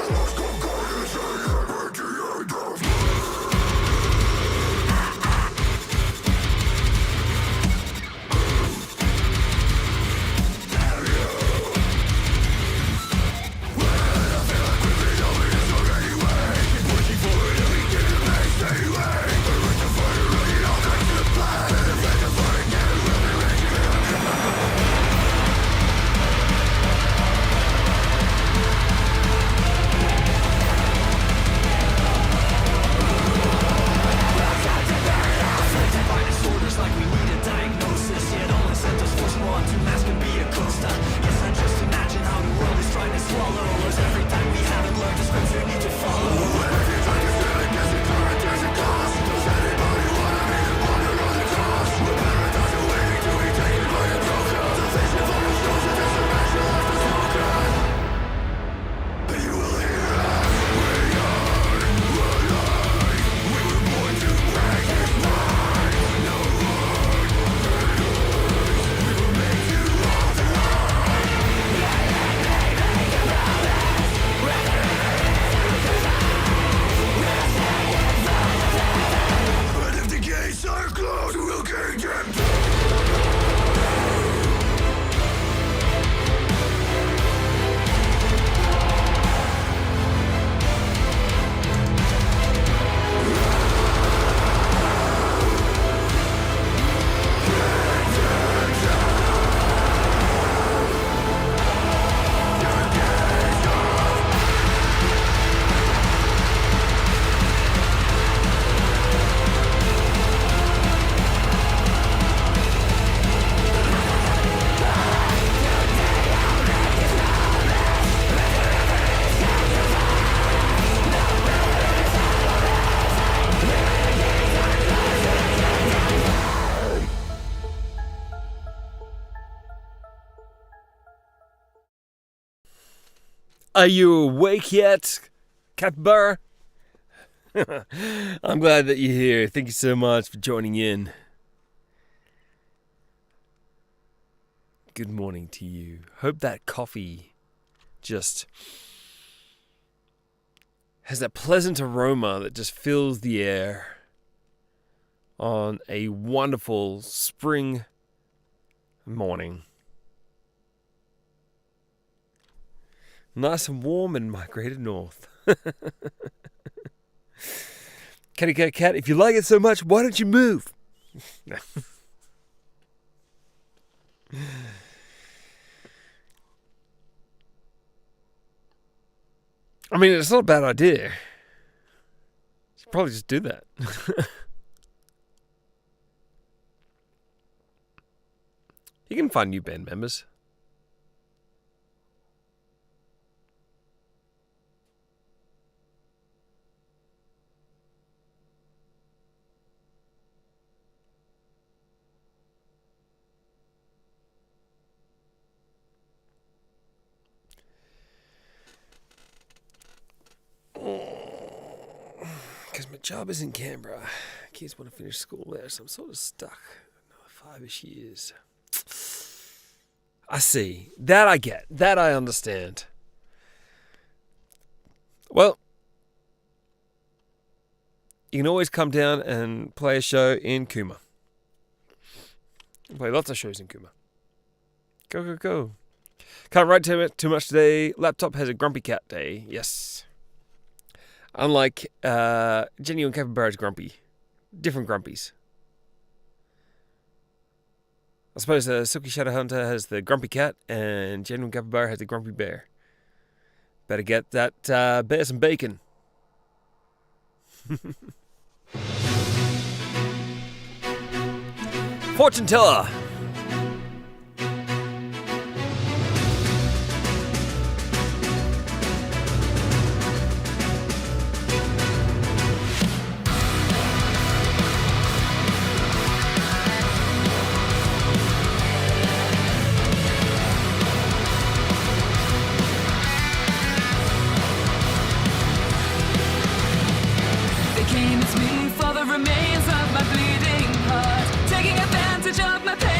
Are you awake yet, Capybara? I'm glad that you're here. Thank you so much for joining in. Good morning to you. Hope that coffee just has that pleasant aroma that just fills the air on a wonderful spring morning. Nice and warm and migrated north. Catty cat cat, if you like it so much, why don't you move? I mean, it's not a bad idea. You should probably just do that. You can find new band members. Because my job is in Canberra. Kids want to finish school there, so I'm sort of stuck. Another 5-ish years. I see. That I get. That I understand. Well, you can always come down and play a show in Cooma. Play lots of shows in Cooma. Go, go, go. Can't write too much today. Laptop has a grumpy cat day. Yes. Unlike Genuine Capybara's grumpy. Different grumpies. I suppose Silky Shadowhunter has the grumpy cat and Genuine Capybara has the grumpy bear. Better get that bear some bacon. Fortune teller. They came as me for the remains of my bleeding heart, taking advantage of my pain.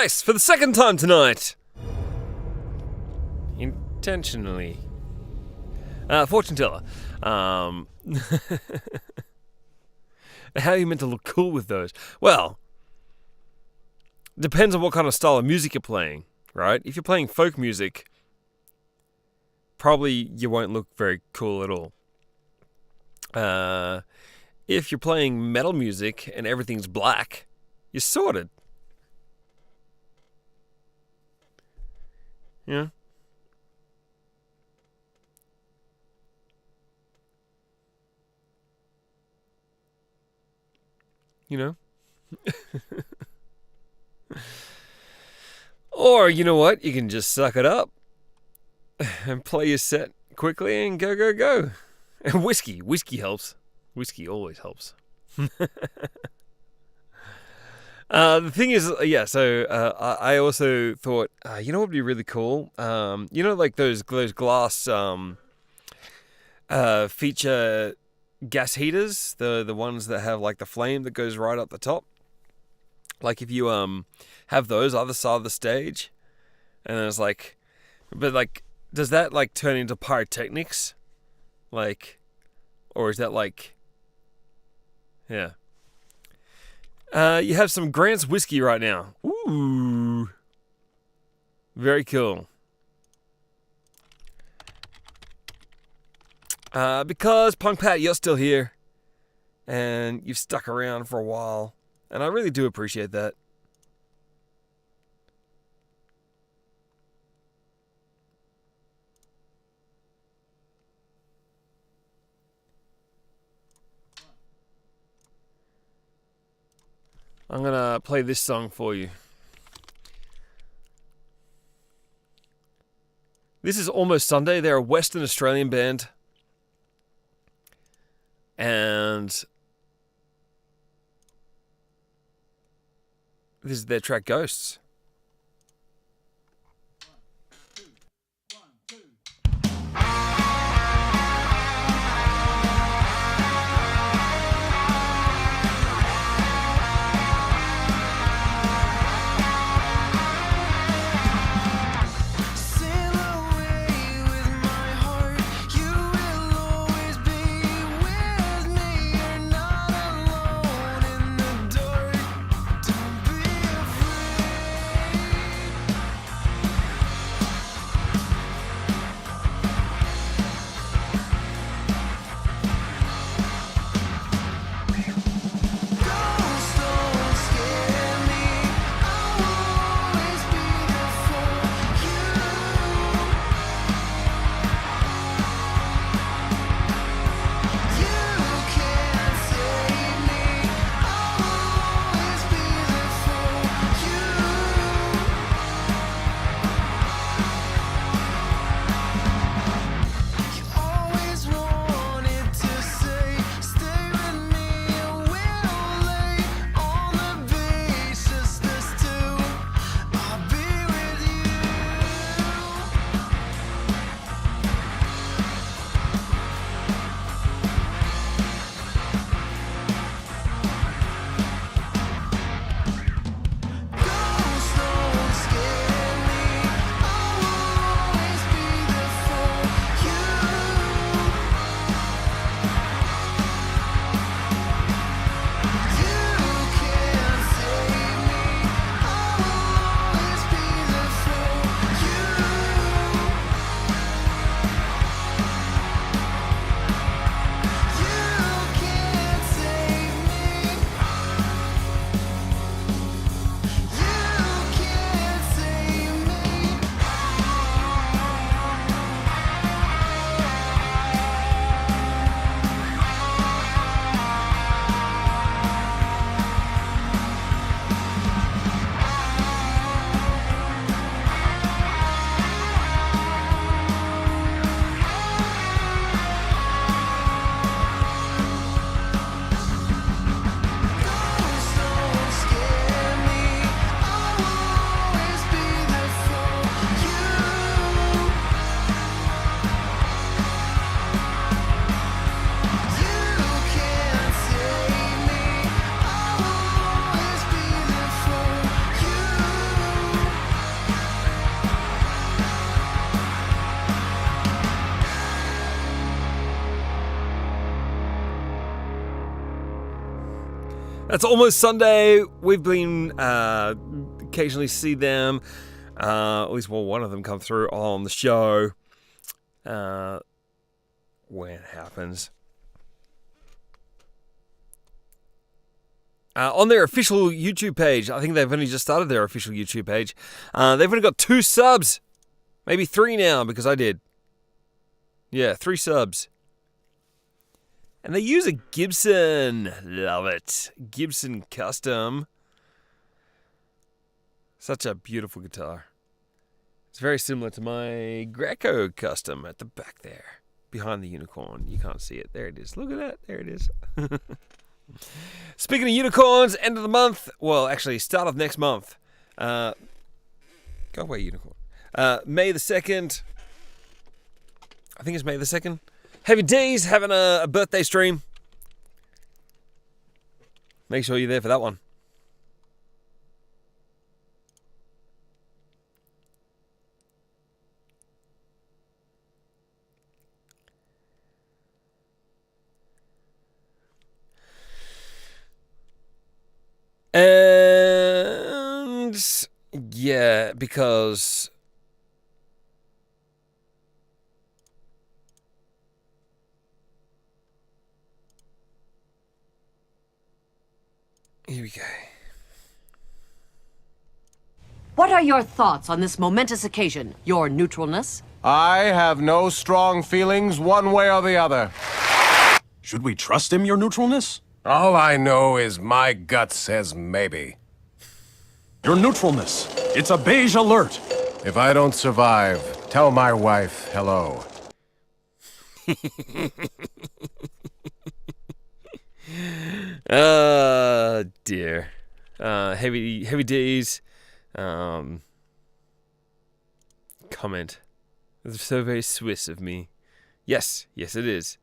twice for the second time tonight. Intentionally. Fortune teller. How are you meant to look cool with those? Well, depends on what kind of style of music you're playing, right? If you're playing folk music, probably you won't look very cool at all. If you're playing metal music and everything's black, you're sorted. Yeah. You know? Or, you know what? You can just suck it up and play your set quickly and go, go, go. And whiskey helps. Whiskey always helps. The thing is, I also thought, you know what would be really cool? You know, like those glass feature gas heaters, the ones that have like the flame that goes right up the top. Like if you have those other side of the stage, and then it's like, but like, does that like turn into pyrotechnics? Like, or is that like, yeah. You have some Grant's whiskey right now. Ooh, very cool. Because Punk Pat, you're still here, and you've stuck around for a while, and I really do appreciate that. I'm gonna play this song for you. This is Almost Sunday. They're a Western Australian band. And this is their track Ghosts. Sail away with my heart. You will always be with me. You're not alone in the dark. Don't be afraid. It's almost Sunday. We've been occasionally see them. At least one of them come through on the show. When it happens. On their official YouTube page, I think they've only just started their official YouTube page. They've only got 2 subs. Maybe 3 now, because I did. Yeah, 3 subs. And they use a Gibson. Love it. Gibson Custom. Such a beautiful guitar. It's very similar to my Greco Custom at the back there. Behind the unicorn. You can't see it. There it is. Look at that. There it is. Speaking of unicorns, end of the month. Well, actually, start of next month. Go away, unicorn. May the 2nd. I think it's May the 2nd. Heavy D's having a birthday stream. Make sure you're there for that one. And yeah, because here we go. What are your thoughts on this momentous occasion? Your neutralness? I have no strong feelings one way or the other. Should we trust him, your neutralness? All I know is my gut says maybe. Your neutralness. It's a beige alert. If I don't survive, tell my wife hello. Dear. Heavy D's. Comment. It's so very Swiss of me. Yes, it is.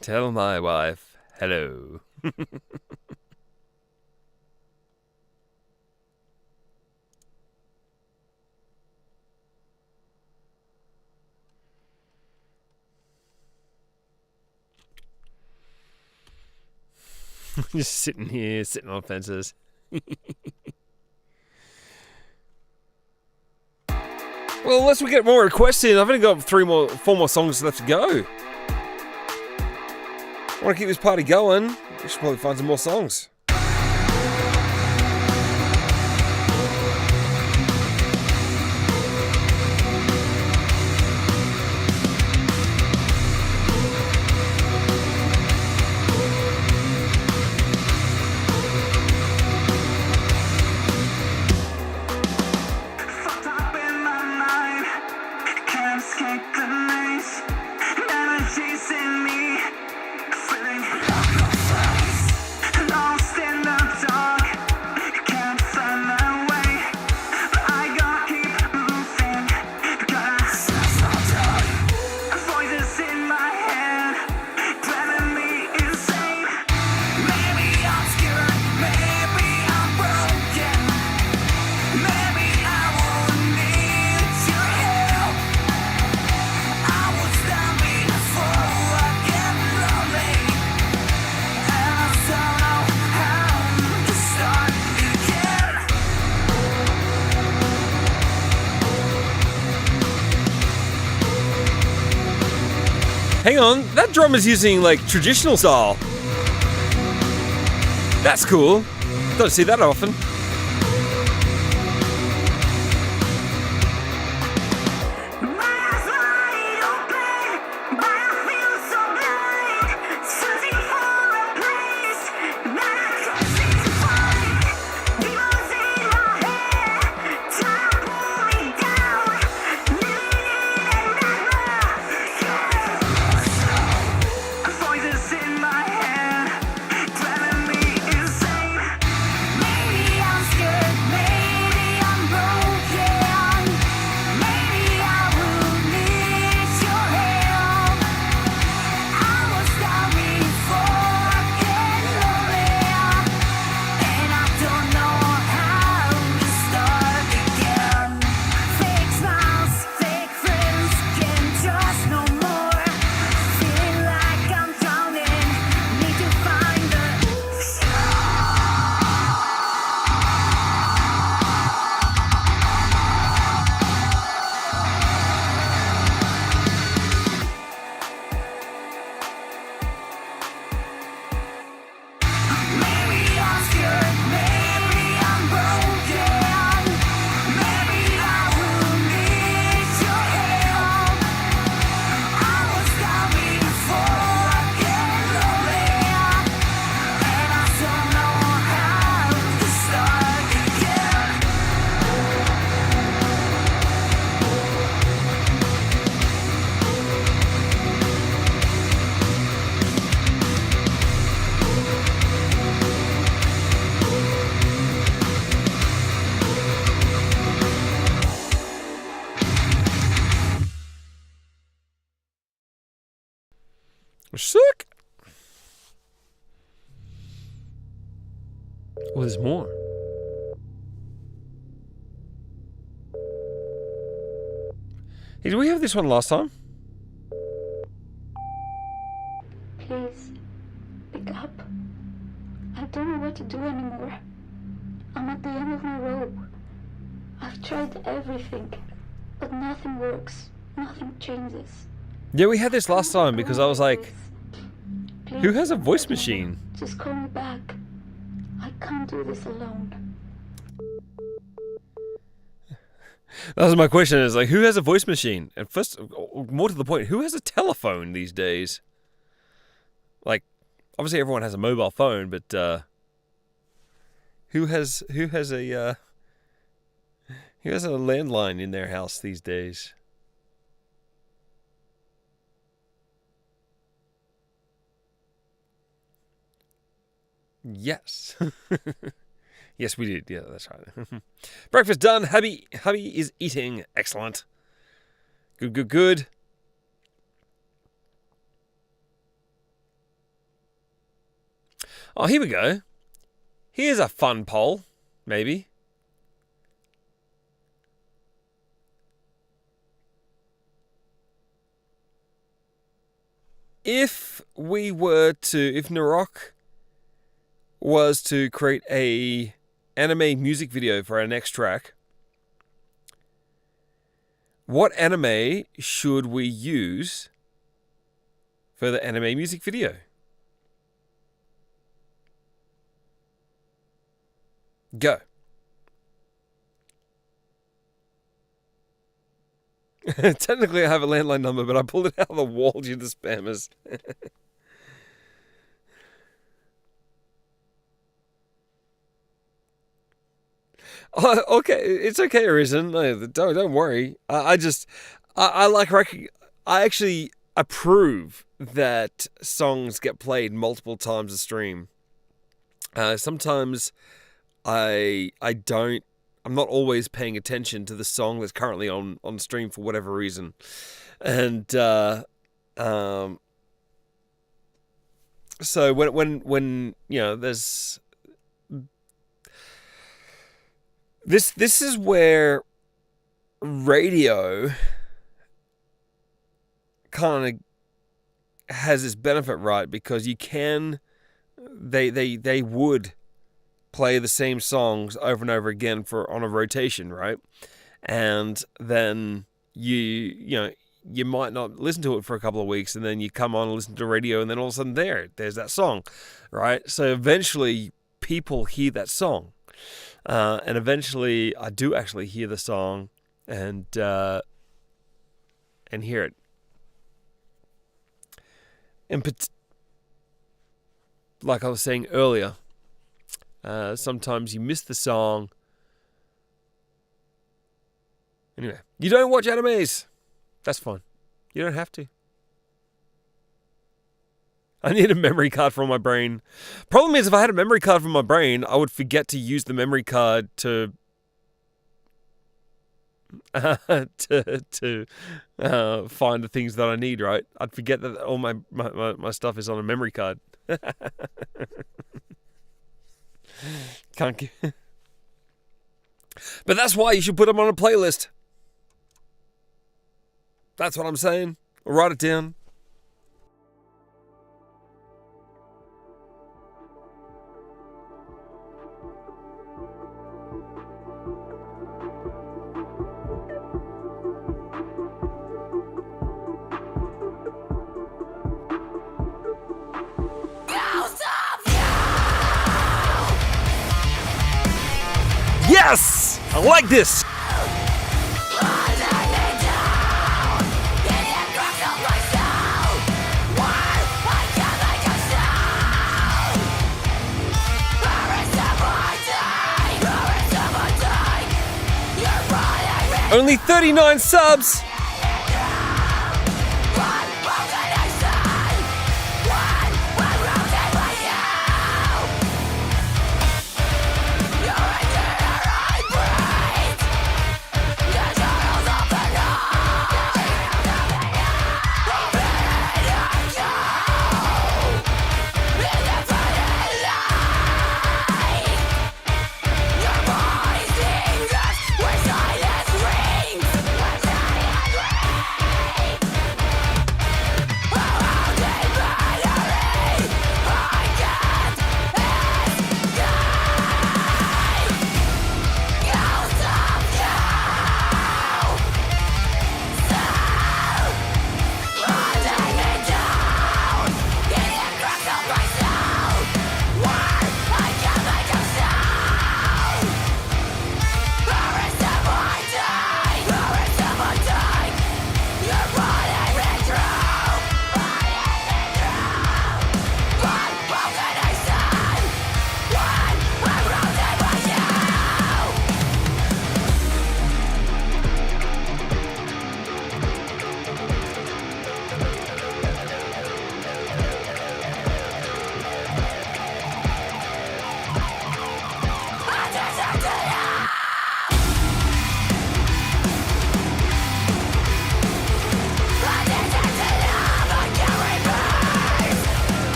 Tell my wife hello. Just sitting here, sitting on fences. Well, unless we get more requests in, I've only got 4 more songs left to go. I want to keep this party going. We should probably find some more songs. Fucked up in my mind, can't escape the maze. Never chasing me, feeling lost in the dark. Can't find my way, but I gotta keep moving. Voices in my head, driving me insane. Maybe I'm scared, maybe I'm broken. Maybe I won't need your help. I was down before I get lonely, and I don't know how to start again. Hang on, that drum is using like traditional style. That's cool. Don't see that often. My eyes wide open, but I feel so blind, searching for a place that I can't seem to find. Demons in my head, trying to pull me down, living in a nightmare. Voices in my head, driving me insane. Maybe I'm Sick. Oh, there's more. Hey, did we have this one last time? Please, pick up. I don't know what to do anymore. I'm at the end of my rope. I've tried everything, but nothing works. Nothing changes. Yeah, we had this last time because I was like, Please, who has a voice machine? just call me back. I can't do this alone. That was my question, is like, who has a voice machine? And first, more to the point, who has a telephone these days? Like, obviously everyone has a mobile phone, but who has a landline in their house these days? Yes. Yes, we did. Yeah, that's right. Breakfast done. Hubby is eating. Excellent. Good. Oh, here we go. Here's a fun poll, maybe. If Narok was to create a anime music video for our next track, what anime should we use for the anime music video? Go. Technically I have a landline number, but I pulled it out of the wall due to the spammers. Oh, okay, it's okay, Arisen. No, don't worry. I actually approve that songs get played multiple times a stream. Sometimes I'm not always paying attention to the song that's currently on stream for whatever reason, and so when you know there's. This is where radio kind of has this benefit, right? Because you can, they would play the same songs over and over again on a rotation, right? And then you might not listen to it for a couple of weeks, and then you come on and listen to the radio, and then all of a sudden there's that song, right? So eventually people hear that song. And eventually, I do actually hear the song and hear it. And like I was saying earlier, sometimes you miss the song. Anyway, you don't watch animes. That's fine. You don't have to. I need a memory card for my brain. Problem is, if I had a memory card for my brain, I would forget to use the memory card to find the things that I need, right? I'd forget that all my stuff is on a memory card. Can't get... But that's why you should put them on a playlist. That's what I'm saying. Write it down. Yes! I like this! Only 39 subs!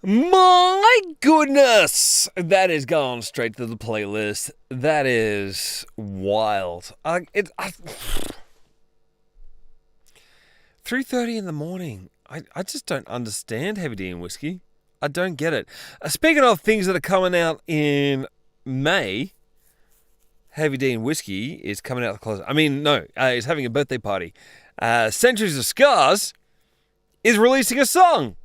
My goodness! That is gone straight to the playlist. That is wild. 3:30 in the morning. I just don't understand Heavy D and Whiskey. I don't get it. Speaking of things that are coming out in May, Heavy D and Whiskey is coming out of the closet. I mean, no, he's having a birthday party. Centuries of Scars is releasing a song.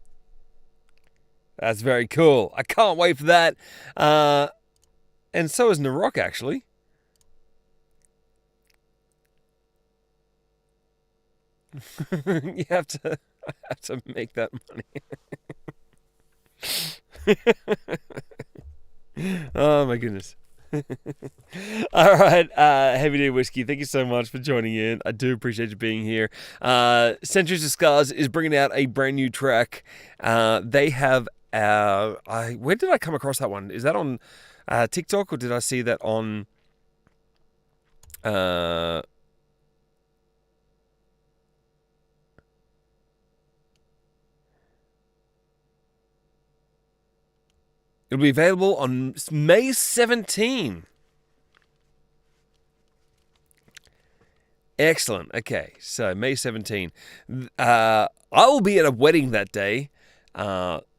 That's very cool. I can't wait for that. And so is Narok, actually. You have to make that money. Oh my goodness. All right, Heavy D Whiskey, thank you so much for joining in. I do appreciate you being here. Centuries of Scars is bringing out a brand new track. They have where did I come across that one? Is that on TikTok, or did I see that on it'll be available on May 17. Excellent. Okay, so May 17. I will be at a wedding that day.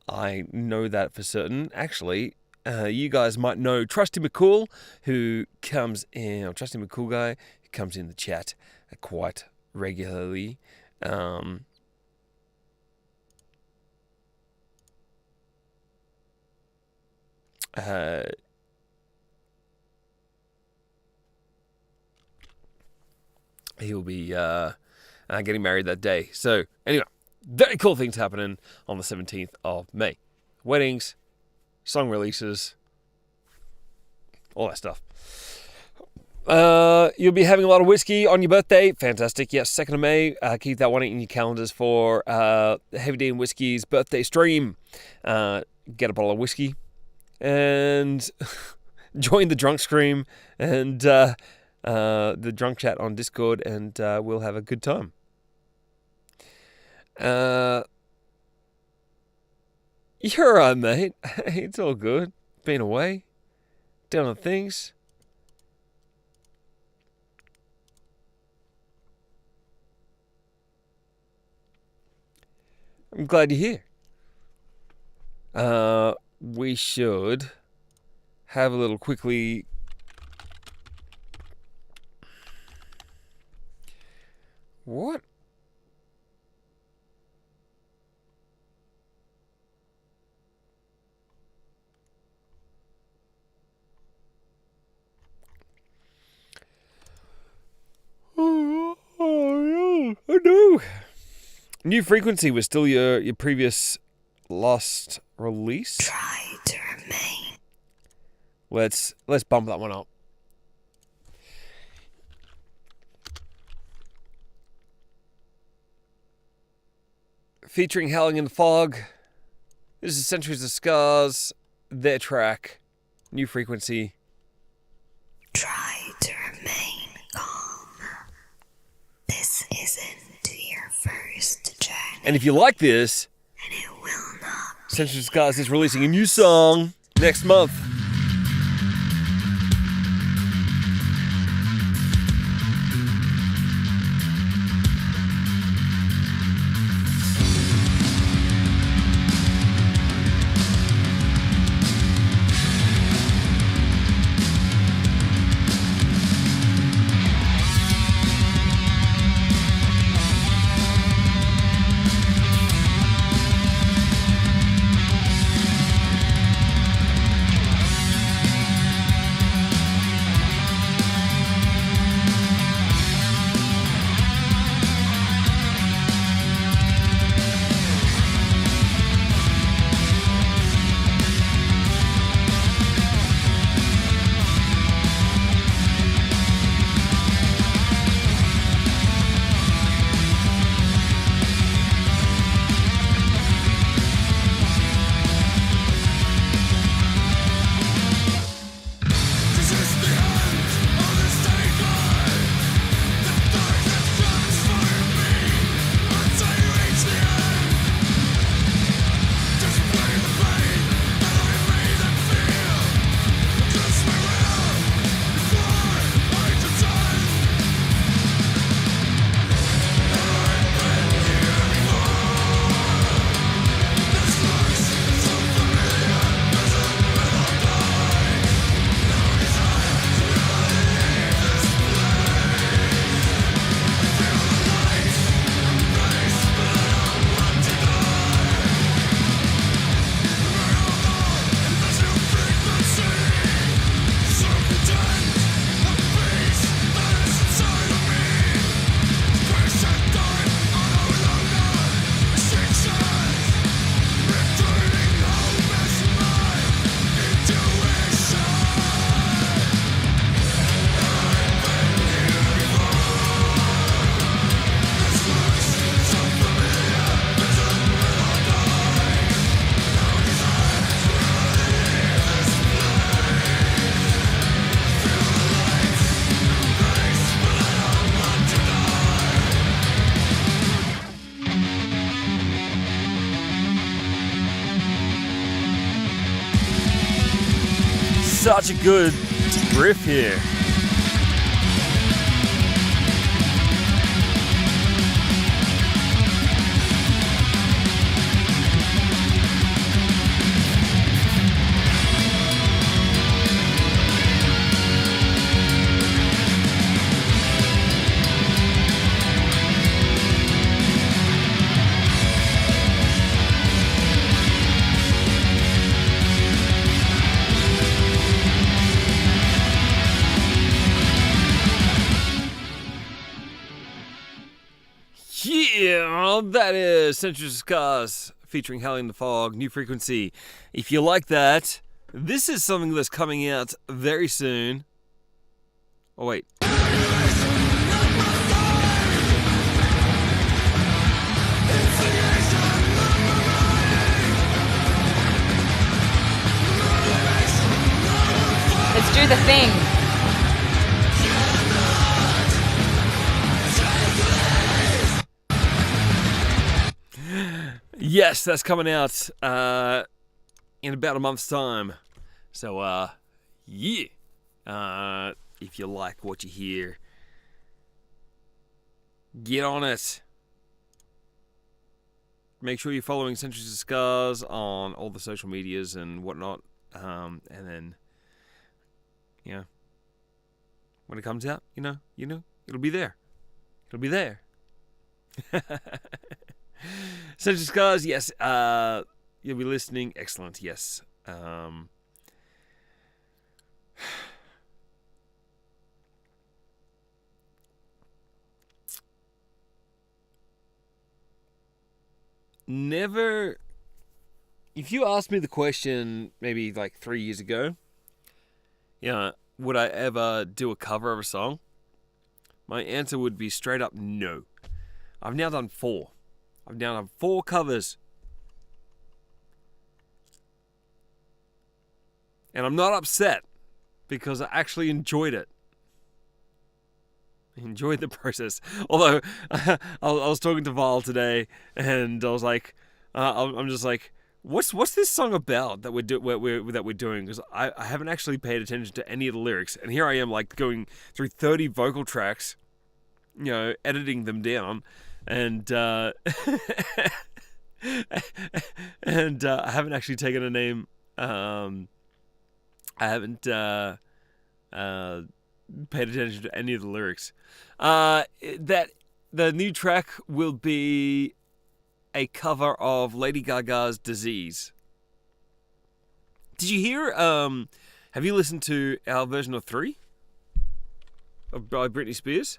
I know that for certain. Actually, you guys might know Trusty McCool, who comes in, or Trusty McCool guy, who comes in the chat quite regularly. He'll be getting married that day. So, anyway, very cool things happening on the 17th of May. Weddings, song releases, all that stuff. You'll be having a lot of whiskey on your birthday. Fantastic. Yes, 2nd of May. Keep that one in your calendars for Heavy D and Whiskey's birthday stream. Get a bottle of whiskey and join the drunk scream and the drunk chat on Discord, and we'll have a good time. You're alright, mate. It's all good. Been away, doing things. I'm glad you're here. We should have a little quickly. What? Oh, no. New Frequency was still your previous last release. Try to remain. Let's bump that one up. Featuring Howling in the Fog. This is Centuries of Scars. Their track. New Frequency. Try to remain calm. This isn't your first journey. And if you like this, And it will not. Centuries of Scars is releasing a new song next month. Such a good riff here. Yeah, that is Centuries of Scars featuring Howling the Fog, New Frequency. If you like that, this is something that's coming out very soon. Oh, wait. Let's do the thing. Yes, that's coming out in about a month's time. So, yeah. If you like what you hear, get on it. Make sure you're following Centuries of Scars on all the social medias and whatnot. And then, you know, when it comes out, you know, it'll be there. It'll be there. Centuries of Scars, yes. You'll be listening. Excellent, yes. Never. If you asked me the question maybe like 3 years ago, would I ever do a cover of a song? My answer would be straight up no. I've now done 4. I've now done 4 covers. And I'm not upset because I actually enjoyed it. I enjoyed the process. Although I was talking to Val today and I was like, I'm just like, what's this song about that we're doing? Because I haven't actually paid attention to any of the lyrics. And here I am like going through 30 vocal tracks, editing them down. And and I haven't actually taken a name. I haven't paid attention to any of the lyrics. That the new track will be a cover of Lady Gaga's "Disease." Did you hear? Have you listened to our version of 3 by Britney Spears?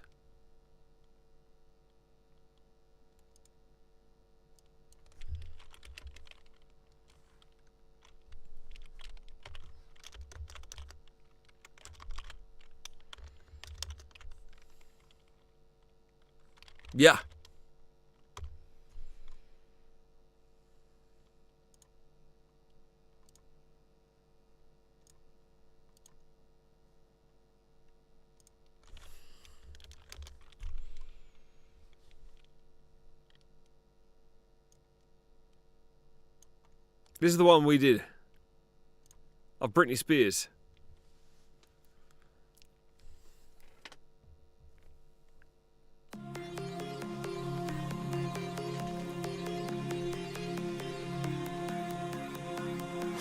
Yeah. This is the one we did of Britney Spears.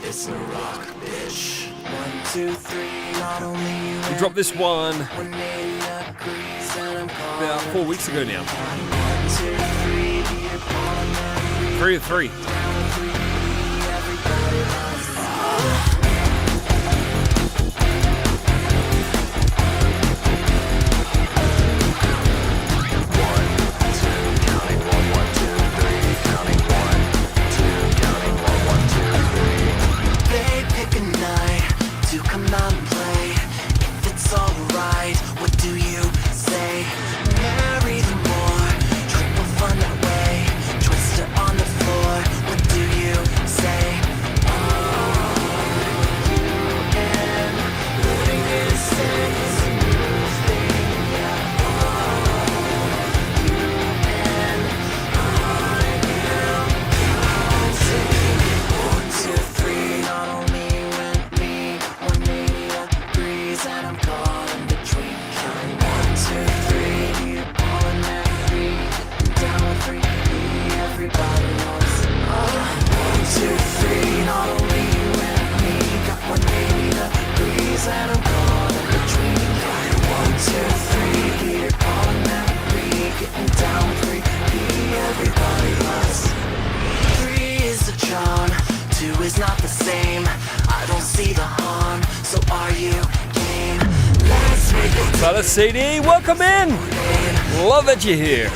It's a rock, bitch. 1, 2, 3, not only you. We dropped this one about 4 weeks ago now. 3 of 3. Come out and play. If it's alright, what do you say? Marry the more, triple fun that way. Twist it on the floor. What Is not the same. I don't see the harm, so are you game? Let's make it Butter CD, welcome in. Love that you're here.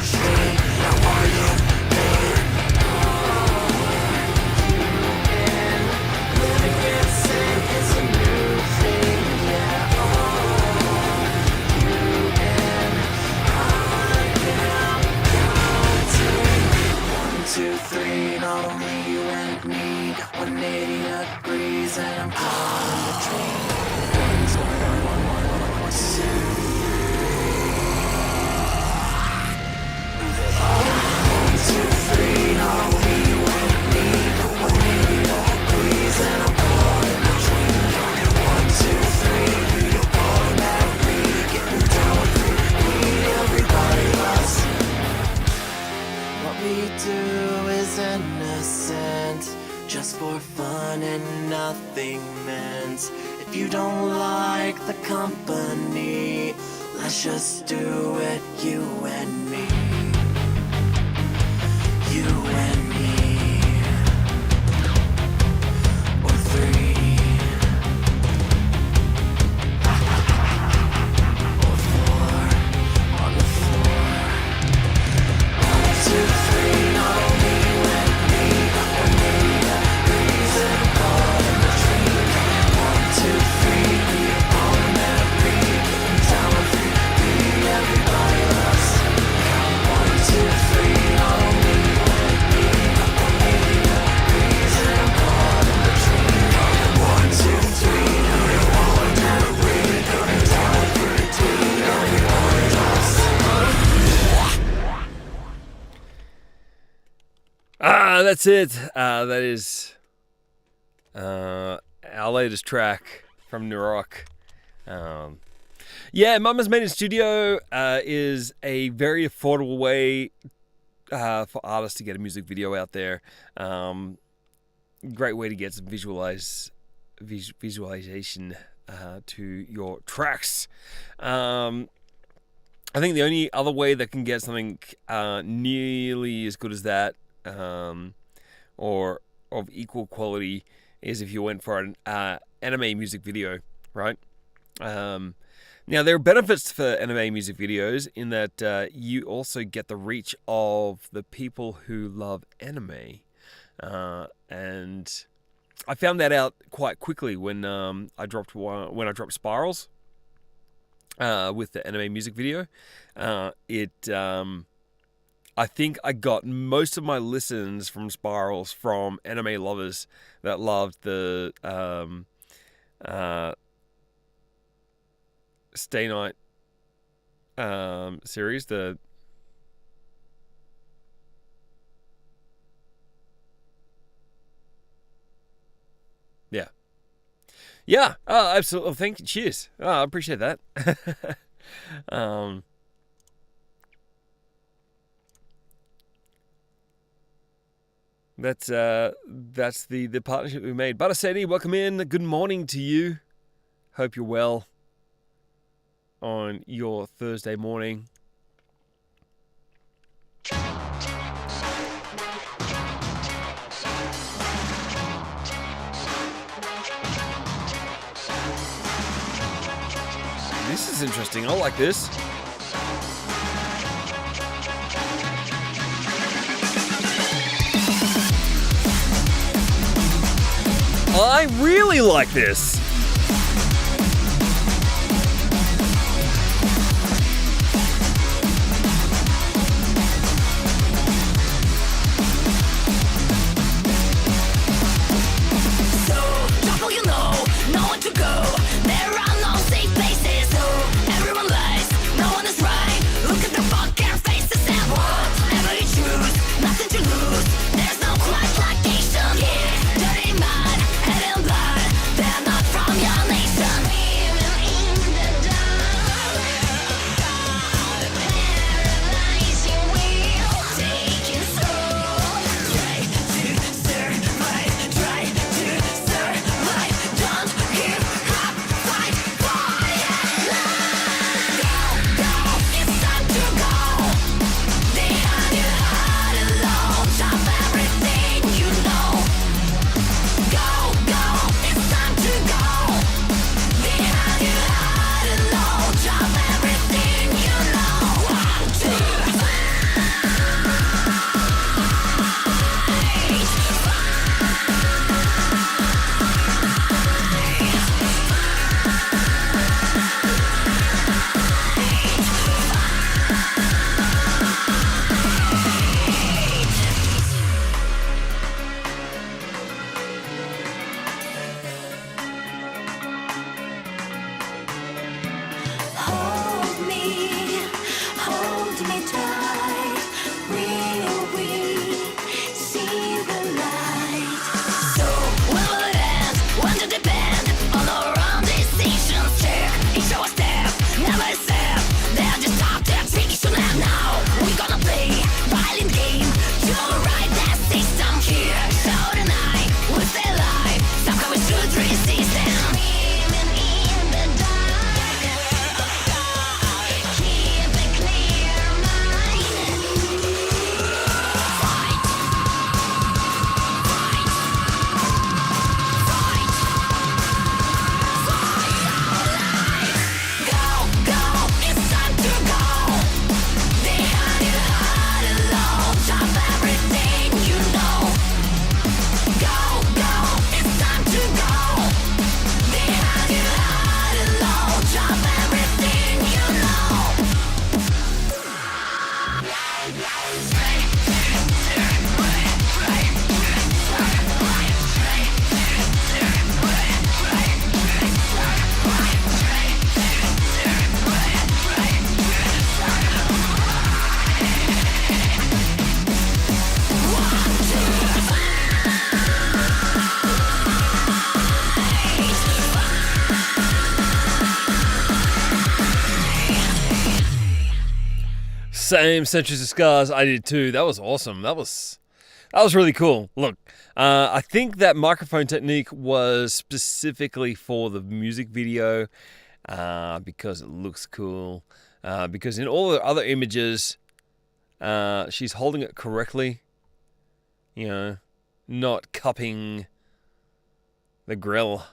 just for fun and nothing meant. If you don't like the company, let's just do it, you and me. You and me. Or three. Or four. On the floor. 1, 2, 3, not only you and me, but we need a reason apart in the tree. 1, 2, 3, we all marry. Down on 3, we everybody loves. 1, 2, 3, not only you and me, but we need a reason apart in the tree. 1, 2, 3, we all marry. Down on 3, we everybody loves. That's it. That is our latest track from Narok. Yeah, Mama's Made in Studio is a very affordable way for artists to get a music video out there. Great way to get some visualization to your tracks. I think the only other way that can get something nearly as good as that, or of equal quality, is if you went for an anime music video, right? Now, there are benefits for anime music videos in that you also get the reach of the people who love anime. And I found that out quite quickly when I dropped Spirals with the anime music video. I think I got most of my listens from Spirals from anime lovers that loved the Stay Night series. Yeah. Oh, absolutely. Thank you. Cheers. Oh, I appreciate that. That's the partnership we made. Barasedi, welcome in. Good morning to you. Hope you're well on your Thursday morning. This is interesting. I like this. I really like this. They're not from Same, Centuries of Scars. I did too. That was awesome. That was really cool. Look, I think that microphone technique was specifically for the music video because it looks cool. Because in all the other images, she's holding it correctly. You know, not cupping the grill,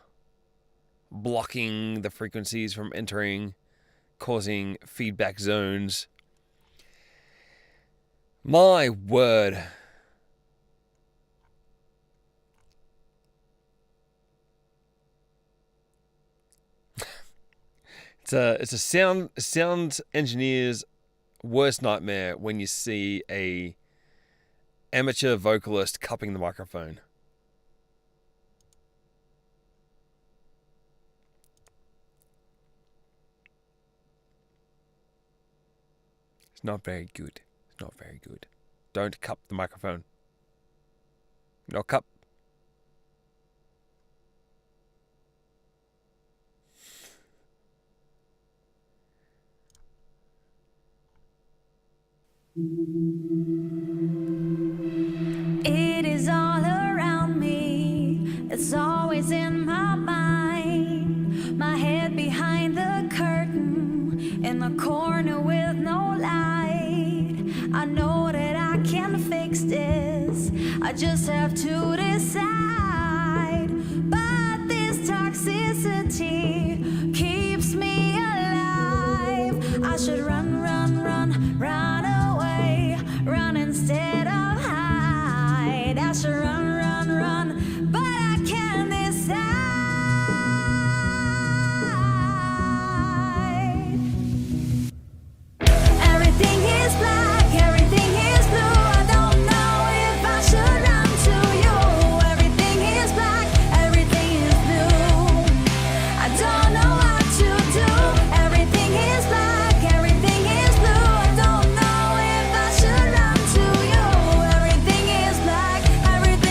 blocking the frequencies from entering, causing feedback zones. My word. It's a sound engineer's worst nightmare when you see a amateur vocalist cupping the microphone. It's not very good. It's not very good. Don't cup the microphone. No cup. It is all around me. It's always in my mind. My head behind the curtain, in the corner with no light. I know that I can fix this. I just have to decide. But this toxicity keeps me alive. I should run, run, run, run away. Run instead of hide. I should run, run, run, but I can't decide. Everything is black, everything is blue. I don't know if I should run to you. Everything is black, everything is blue. I don't know what to do. Everything is black, everything is blue. I don't know if I should run to you. Everything is black, everything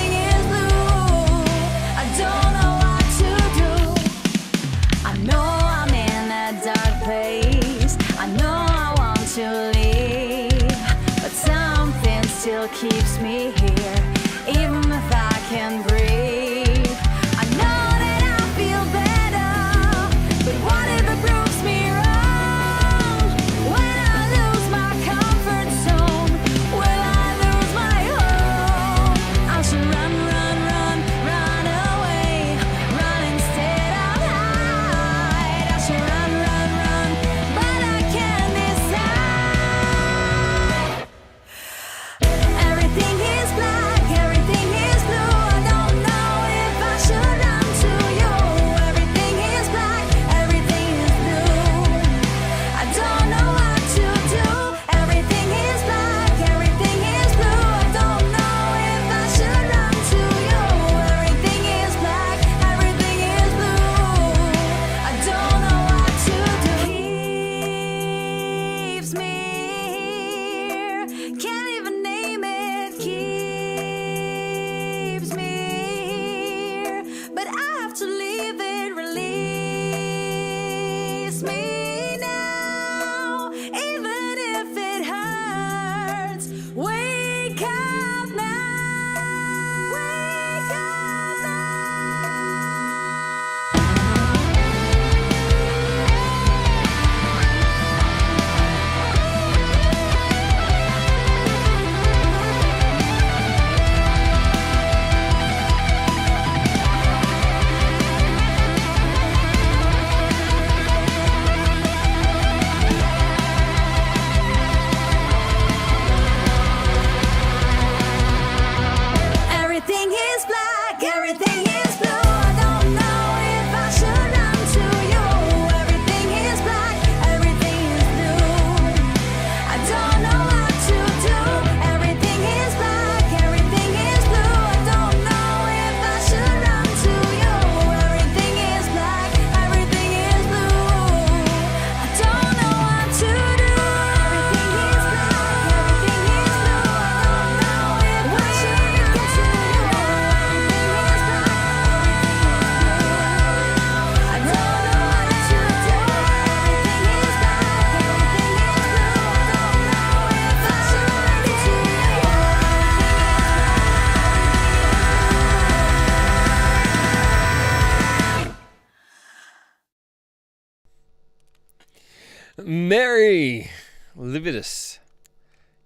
Mary Lividus.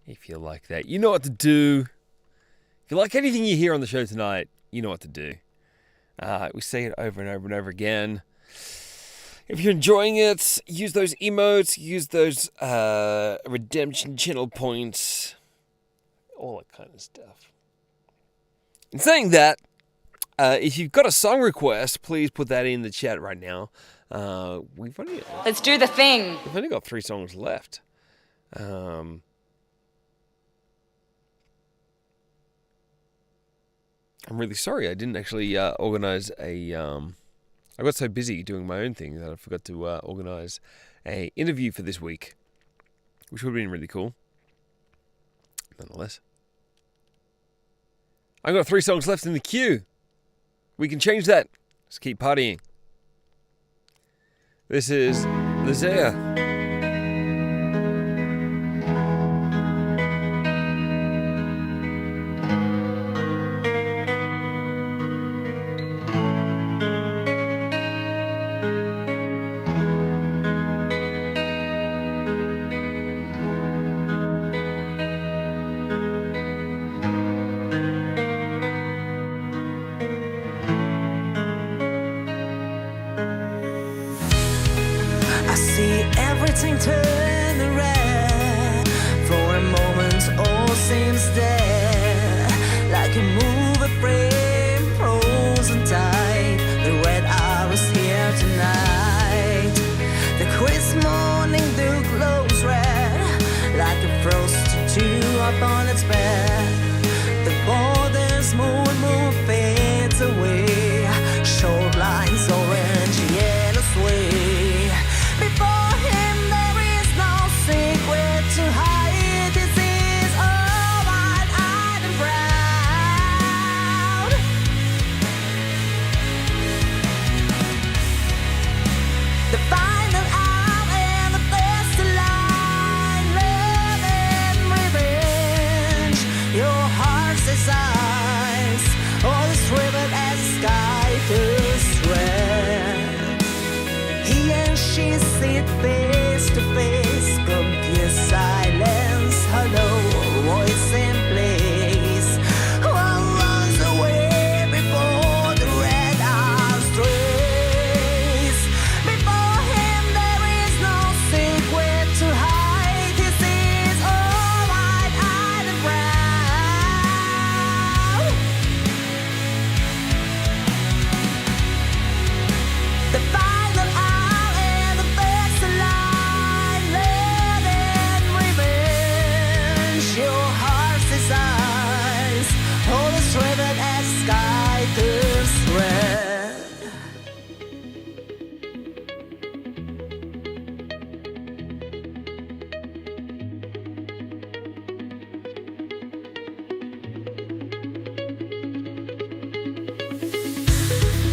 If you like that, you know what to do. If you like anything you hear on the show tonight, you know what to do. We say it over and over and over again. If you're enjoying it, use those emotes, use those redemption channel points, all that kind of stuff. In saying that, if you've got a song request, please put that in the chat right now. Let's do the thing. We've only got 3 songs left. I'm really sorry I didn't actually organize a... I got so busy doing my own thing that I forgot to organize a interview for this week, which would have been really cool. Nonetheless. I've got 3 songs left in the queue. We can change that. Let's keep partying. This is Lizea. I see everything turn red. For a moment, all seems dead. Like a movie frame, frozen tight. The red hour is here tonight. The crisp morning dew glows red, like a frosted dew upon its bed. The border's moon fades away. Short lines, orange, yellow sway. Before him there is no secret to hide. This is all wide-eyed and proud. The final hour and the first line, love and revenge. Your heart's desires, all is riven as sky to thread. He and she sit face to face, confused silence, hello, voice in place. One runs away before the red hour strays. Before him there is no secret to hide. This is all wide-eyed and proud. The final hour and the first line, love and revenge. Your heart's desires, all is riven as sky to thread.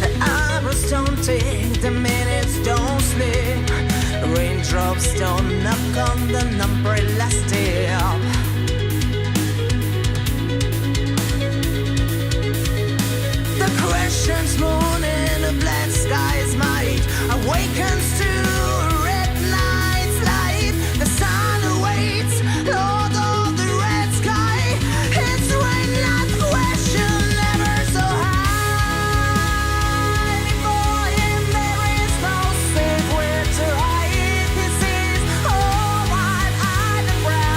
The hours don't tick, the minutes don't slip. Raindrops don't knock on the umbrella step. The crescent moon in a black sky's might awakens to a red night's light. The sun awaits, Lord of the red sky. It's rain, not question, never so high. Before him there is no secret to hide. This is all wide-eyed and proud.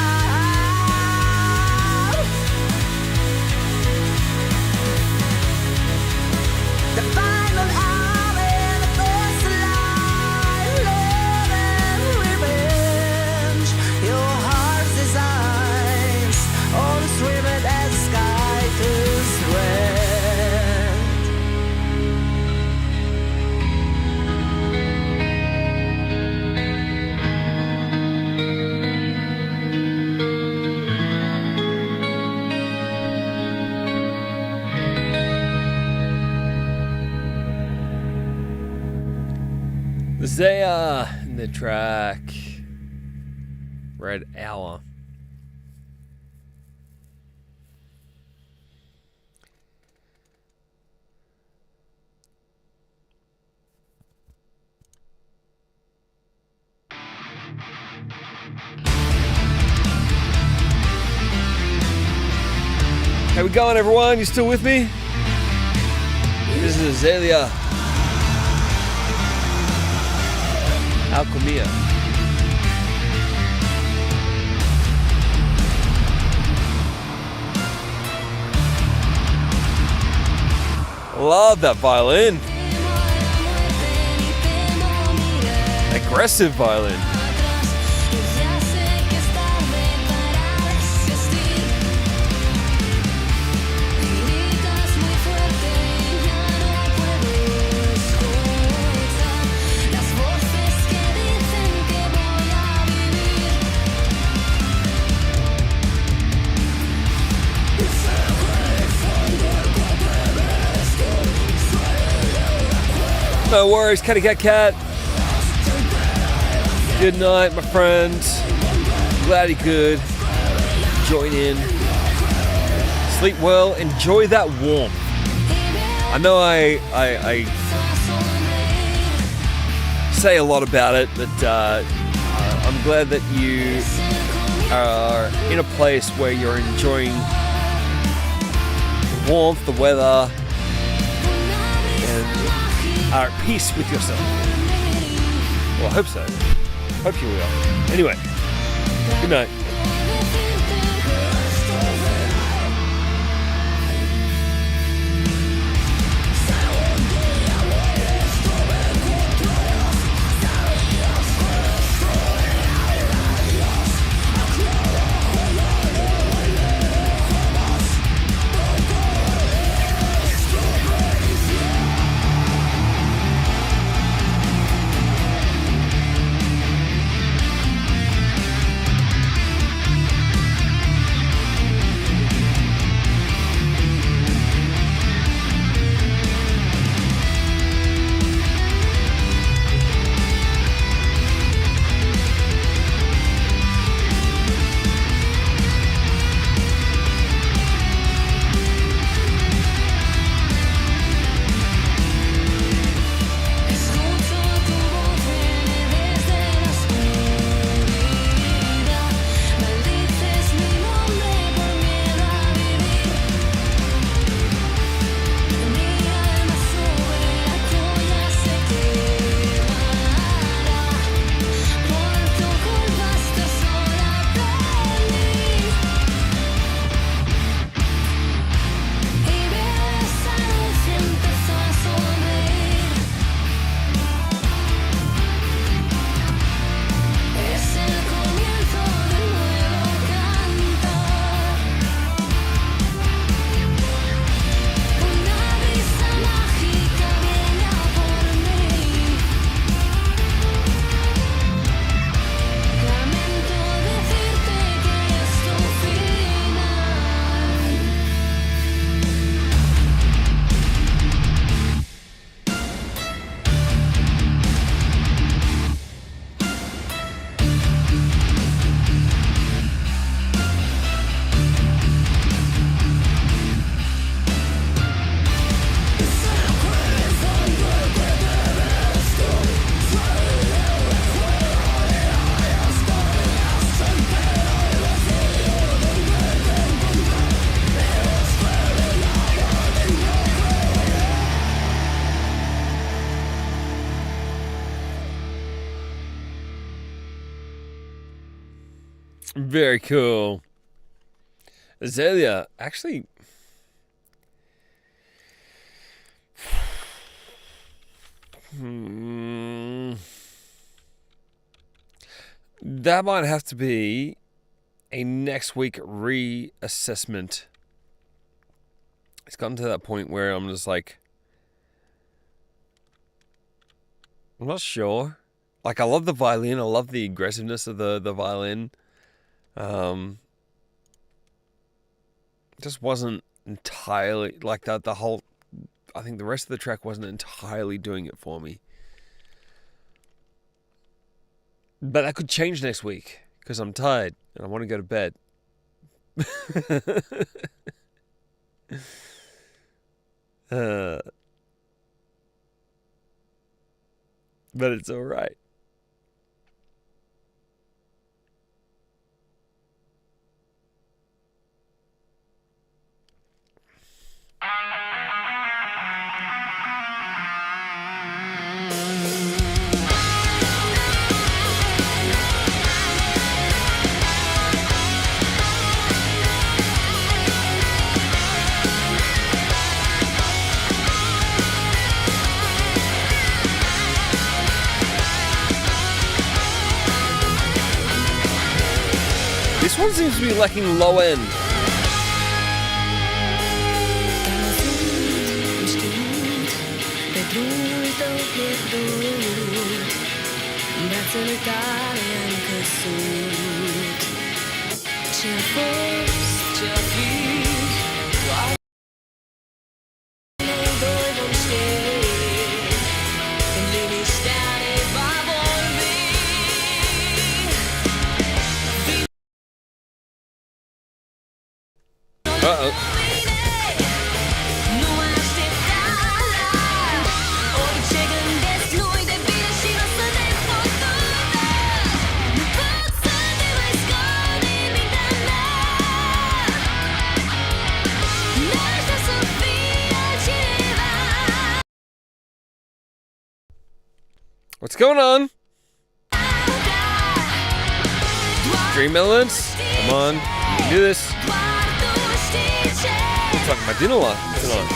The final hour and the first line, love and revenge. Your heart's desires, all is riven as sky to thread. Lizea in the track Red Hour. How we going, everyone? You still with me? This is Azalea. Alchemia. Love that violin. Aggressive violin. No worries, Catty Cat Cat. Good night, my friends. Glad you could join in. Sleep well. Enjoy that warmth. I know I say a lot about it, but I'm glad that you are in a place where you're enjoying the warmth, the weather, and are at peace with yourself. Well, I hope so. Hope you will. Anyway, good night. Very cool. Azalea, actually, that might have to be a next week reassessment. It's gotten to that point where I'm just like, I'm not sure. Like, I love the violin. I love the aggressiveness of the violin. Just wasn't entirely like that. The whole, I think the rest of the track wasn't entirely doing it for me. But that could change next week because I'm tired and I want to go to bed. But it's all right. one seems to be lacking low end. Uh-oh. What's going on? Dream Elements? Come on, you can do this. Looks like my dinner light tonight.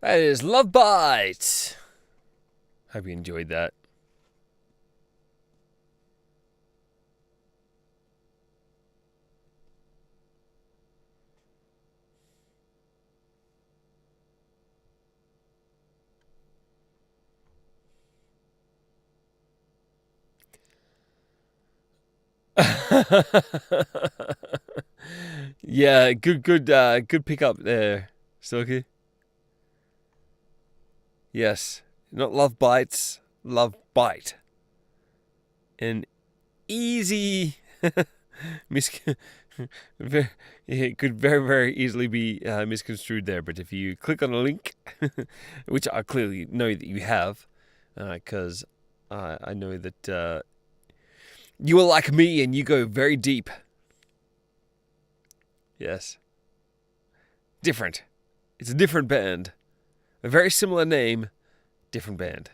That is Love Bite. Hope you enjoyed that. Yeah, good pickup there, Silky. Yes, not Love Bites, Love Bite. An easy it could very easily be misconstrued there, but if you click on a link, which I clearly know that you have, because I know that you are like me and you go very deep. Yes. Different. It's a different band. A very similar name, different band.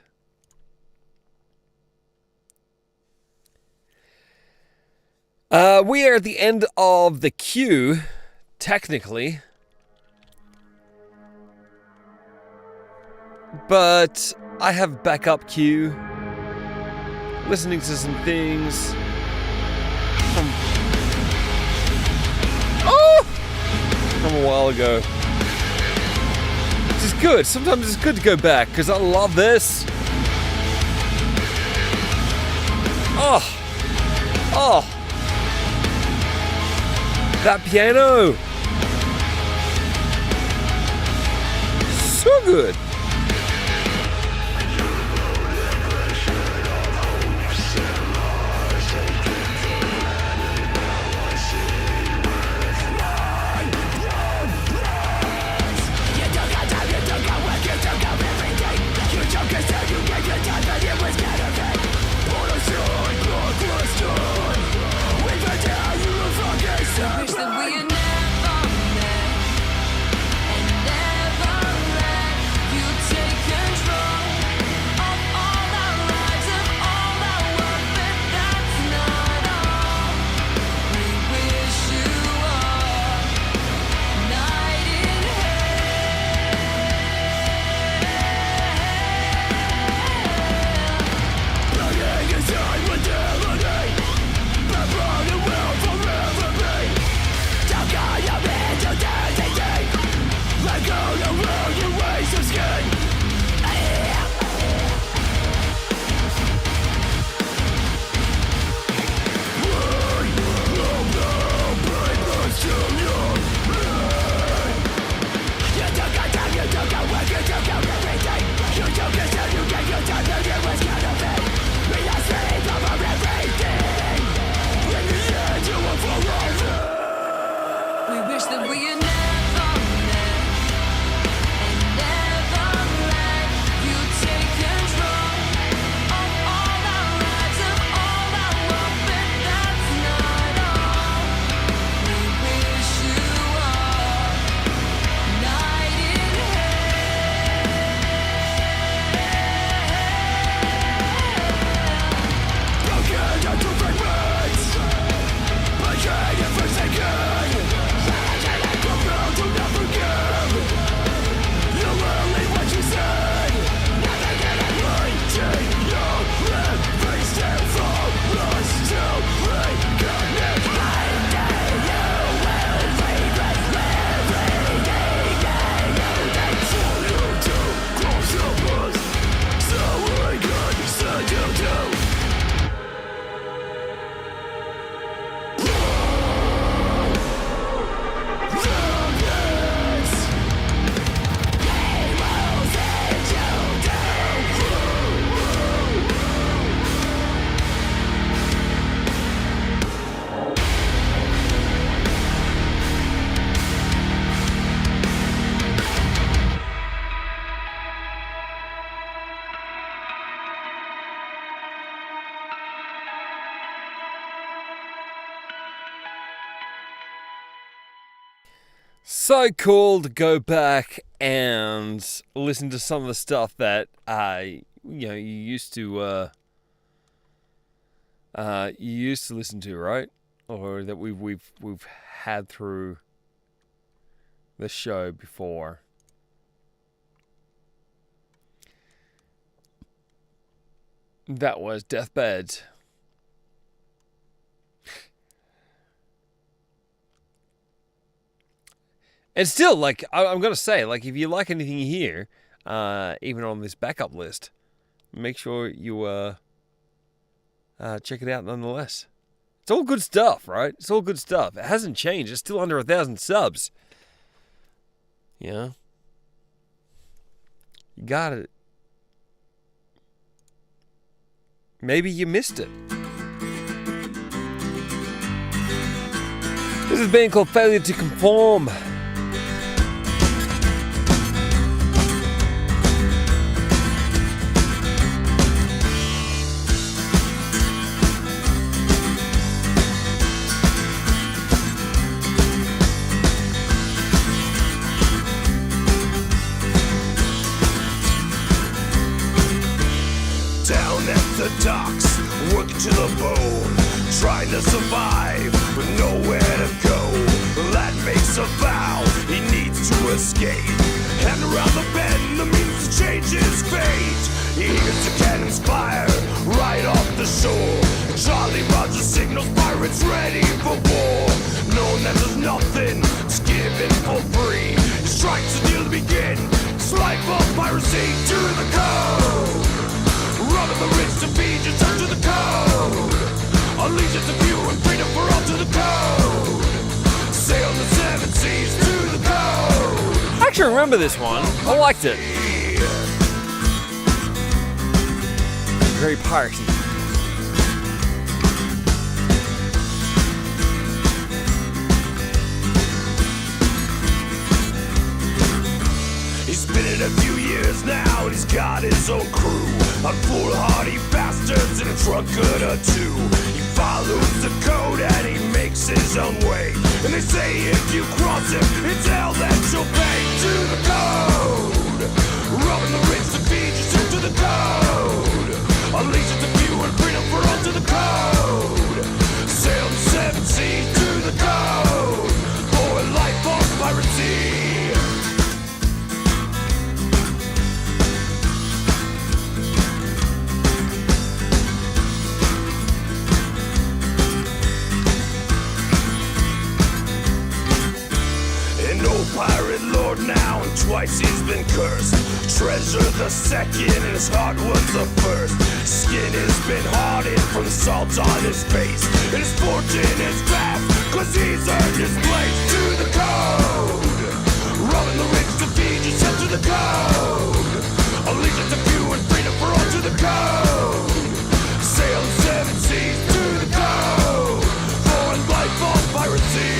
We are at the end of the queue, technically. But I have backup queue. Listening to some things from a while ago. Which is good. Sometimes it's good to go back because I love this. Oh, that piano. So good. so cool to go back and listen to some of the stuff that you used to listen to, right? Or that we've had through the show before. That was Deathbed. And still, like, I'm going to say, like, if you like anything here, even on this backup list, make sure you check it out nonetheless. It's all good stuff, right? It's all good stuff. It hasn't changed. It's still under 1,000 subs. Yeah. You got it. Maybe you missed it. This is a band called Failure to Conform. Docks, working to the bone, trying to survive with nowhere to go. Lad makes a vow, he needs to escape. And around the bend, the means to change his fate. He hears the cannons fire right off the shore. Charlie Rogers signals pirates ready for war. Knowing that there's nothing that's given for free. He strikes a deal to begin. It's life of piracy to the code. Robbing the rich to feed you, turn to the code. Allegiance to few and freedom for all to the code. Sail the seven seas to the code. I actually remember this one. I liked it. Very piratey. He's been in a few years now and he's got his own crew. On foolhardy bastards in a drunkard or two. He follows the code and he makes his own way. And they say if you cross him, it's hell that you'll pay. To the code. Robbing the rich to feed yourself to the code. Allegiance to few and freedom for all to the code. Sail the seven seas to the code. For a life of piracy. Pirate lord now, and twice he's been cursed. Treasure the second, and his heart was the first. Skin has been hardened from the salt on his face. And his fortune is vast, cause he's earned his place. To the code. Robbing the rich to feed yourself to the code. Allegiance to few and freedom for all to the code. Sail the seven seas to the code. For life of piracy.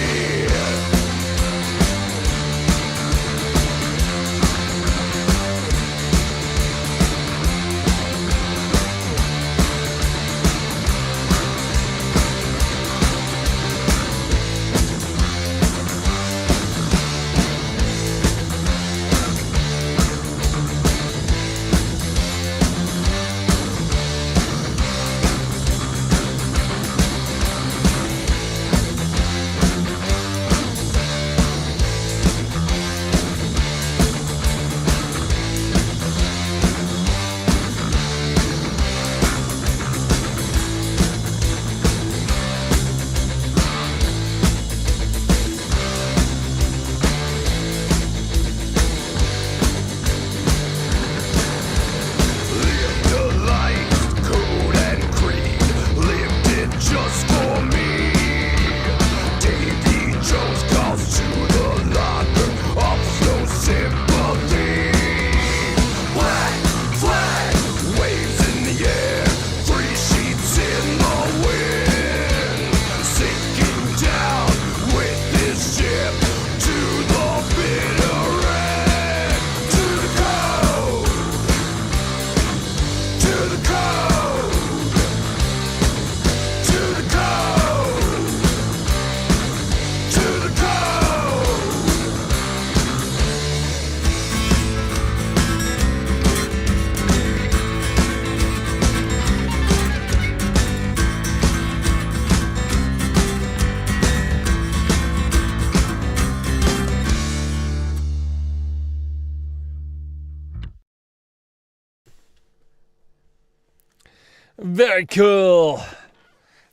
Very cool.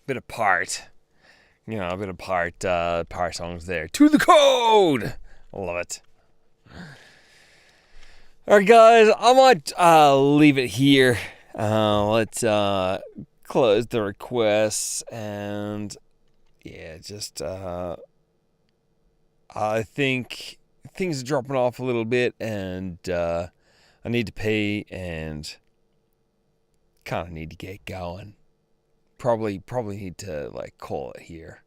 Bit of part. You know, a bit of part songs there. To the code! Love it. Alright, guys, I might leave it here. Let's close the requests and yeah, just I think things are dropping off a little bit and I need to pee and kind of need to get going. Probably need to like call it here.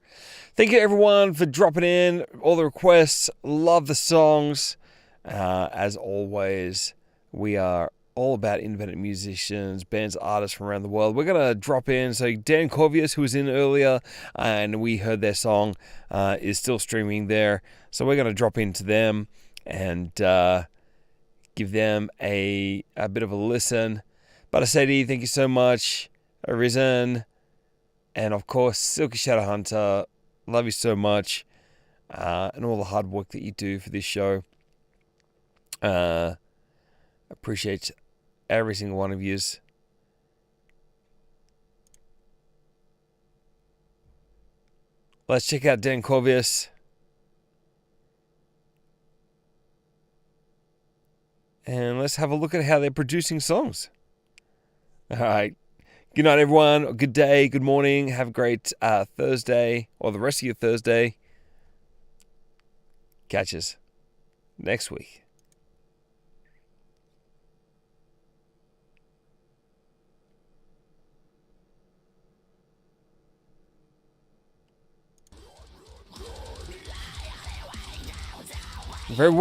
Thank you everyone for dropping in all the requests. Love the songs. As always, we are all about independent musicians, bands, artists from around the world. We're going to drop in. So Dan Corvius, who was in earlier, and we heard their song, is still streaming there. So we're going to drop into them and give them a bit of a listen. But I say to you, thank you so much. Arisen, and of course, Silky Shadow Hunter. Love you so much. And all the hard work that you do for this show. Appreciate every single one of yous. Let's check out Dan Corvius. And let's have a look at how they're producing songs. All right. Good night, everyone. Good day, good morning. Have a great Thursday, or the rest of your Thursday. Catch us next week. Very well.